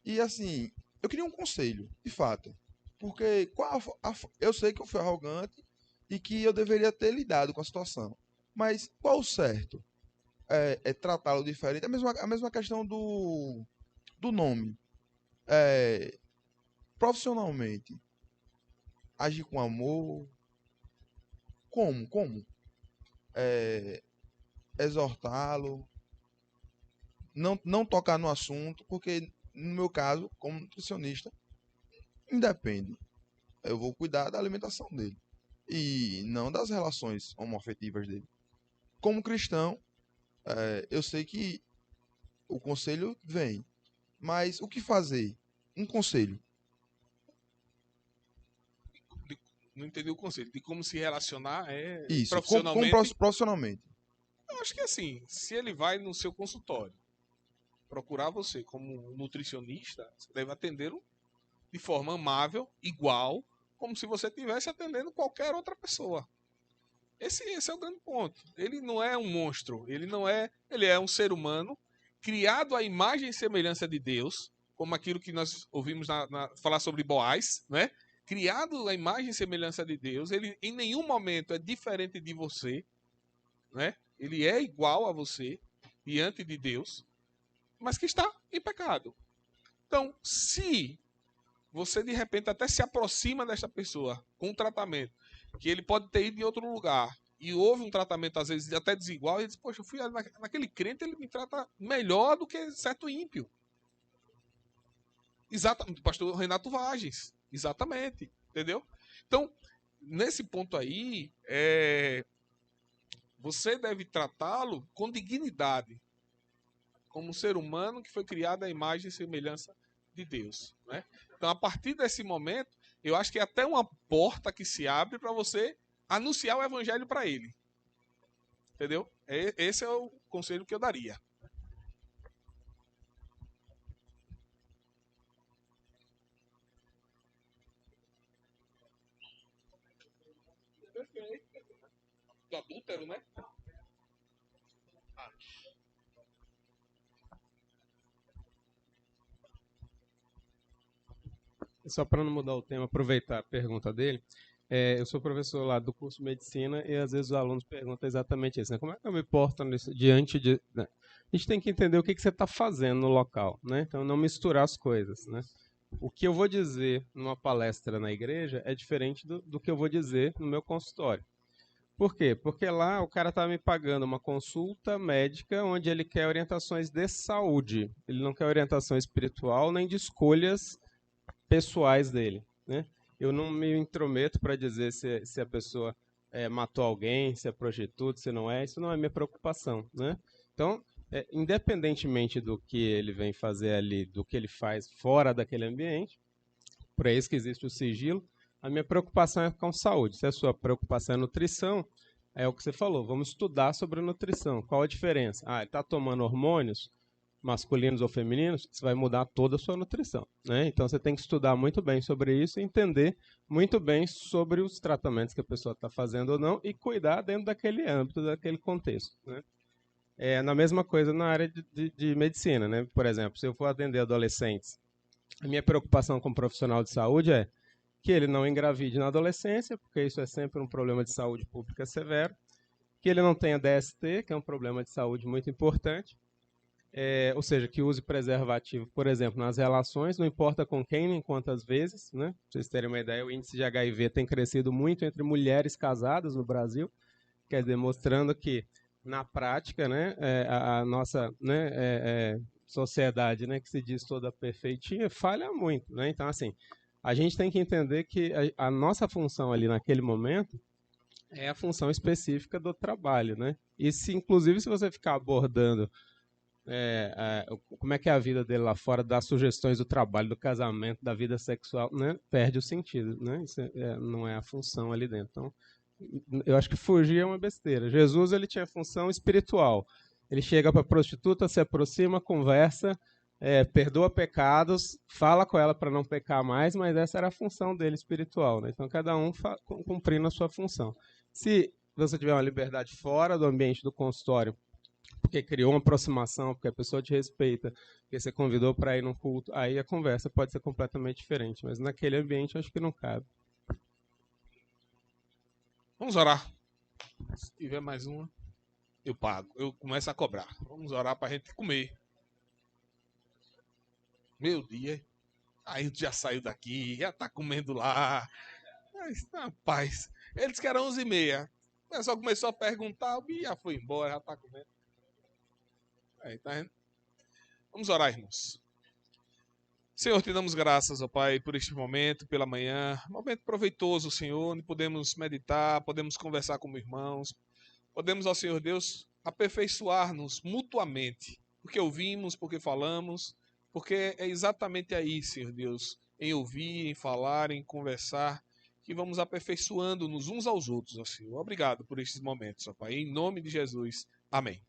E assim, eu queria um conselho, de fato. Porque eu sei que eu fui arrogante e que eu deveria ter lidado com a situação. Mas qual o certo? Tratá-lo diferente? A mesma questão do nome. Profissionalmente, agir com amor. Como? Exortá-lo. Não tocar no assunto, porque no meu caso, como nutricionista, independe. Eu vou cuidar da alimentação dele e não das relações homoafetivas dele. Como cristão, eu sei que o conselho vem, mas o que fazer? Um conselho. Não entendi o conceito de como se relacionar Isso, profissionalmente. profissionalmente. Eu acho que assim, se ele vai no seu consultório procurar você como nutricionista, você deve atendê-lo de forma amável, igual, como se você estivesse atendendo qualquer outra pessoa. Esse é o grande ponto. Ele não é um monstro, ele é um ser humano criado à imagem e semelhança de Deus, como aquilo que nós ouvimos falar sobre Boaz, né? Criado à imagem e semelhança de Deus, ele em nenhum momento é diferente de você, né? Ele é igual a você diante de Deus, mas que está em pecado. Então, se você de repente até se aproxima desta pessoa com um tratamento que ele pode ter ido em outro lugar e houve um tratamento às vezes até desigual, e ele diz, poxa, eu fui naquele crente, ele me trata melhor do que certo ímpio. Exatamente, o pastor Renato Vagens. Exatamente, entendeu? Então, nesse ponto aí, você deve tratá-lo com dignidade, como um ser humano que foi criado à imagem e semelhança de Deus, né? Então, a partir desse momento, eu acho que é até uma porta que se abre para você anunciar o evangelho para ele. Entendeu? Esse é o conselho que eu daria. Perfeito. Do adúltero, né? Só para não mudar o tema, aproveitar a pergunta dele. Eu sou professor lá do curso de medicina e às vezes os alunos perguntam exatamente isso, né? Como é que eu me porto diante de... Né? A gente tem que entender o que você está fazendo no local, né? Então, não misturar as coisas, né? O que eu vou dizer numa palestra na igreja é diferente do que eu vou dizer no meu consultório. Por quê? Porque lá o cara está me pagando uma consulta médica onde ele quer orientações de saúde. Ele não quer orientação espiritual nem de escolhas pessoais dele, né? Eu não me intrometo para dizer se a pessoa matou alguém, se é prostituta, se não é. Isso não é minha preocupação, né? Então, independentemente do que ele vem fazer ali, do que ele faz fora daquele ambiente, por isso que existe o sigilo, a minha preocupação é com saúde. Se a sua preocupação é nutrição, é o que você falou, vamos estudar sobre nutrição. Qual a diferença? Ele está tomando hormônios, masculinos ou femininos, isso vai mudar toda a sua nutrição, né? Então você tem que estudar muito bem sobre isso e entender muito bem sobre os tratamentos que a pessoa está fazendo ou não e cuidar dentro daquele âmbito, daquele contexto, né? É a mesma coisa na área de medicina, né? Por exemplo, se eu for atender adolescentes, a minha preocupação como profissional de saúde é que ele não engravide na adolescência, porque isso é sempre um problema de saúde pública severo, que ele não tenha DST, que é um problema de saúde muito importante, ou seja, que use preservativo, por exemplo, nas relações, não importa com quem nem quantas vezes, né? Pra vocês terem uma ideia, o índice de HIV tem crescido muito entre mulheres casadas no Brasil, quer dizer, mostrando que, na prática, né, a nossa sociedade, né, que se diz toda perfeitinha, falha muito, né? Então, assim, a gente tem que entender que a nossa função ali naquele momento é a função específica do trabalho, né? E inclusive, se você ficar abordando como é que é a vida dele lá fora, dar sugestões do trabalho, do casamento, da vida sexual, né? Perde o sentido, né? Isso não é a função ali dentro. Então, eu acho que fugir é uma besteira. Jesus, ele tinha função espiritual. Ele chega para a prostituta, se aproxima, conversa, perdoa pecados, fala com ela para não pecar mais, mas essa era a função dele espiritual, né? Então, cada um cumprindo a sua função. Se você tiver uma liberdade fora do ambiente do consultório, porque criou uma aproximação, porque a pessoa te respeita, porque você convidou para ir num culto, aí a conversa pode ser completamente diferente. Mas naquele ambiente, eu acho que não cabe. Vamos orar. Se tiver mais uma, eu pago. Eu começo a cobrar. Vamos orar para a gente comer. Meu dia. Aí já saiu daqui, já tá comendo lá. Mas, rapaz, eles que eram 11h30. O pessoal começou a perguntar, o já foi embora, já tá comendo. Aí, tá vendo? Vamos orar, irmãos. Senhor, te damos graças, ó Pai, por este momento, pela manhã. Momento proveitoso, Senhor, onde podemos meditar, podemos conversar como irmãos. Podemos, ó Senhor Deus, aperfeiçoar-nos mutuamente. Porque ouvimos, porque falamos, porque é exatamente aí, Senhor Deus, em ouvir, em falar, em conversar, que vamos aperfeiçoando-nos uns aos outros, ó Senhor. Obrigado por estes momentos, ó Pai. Em nome de Jesus. Amém.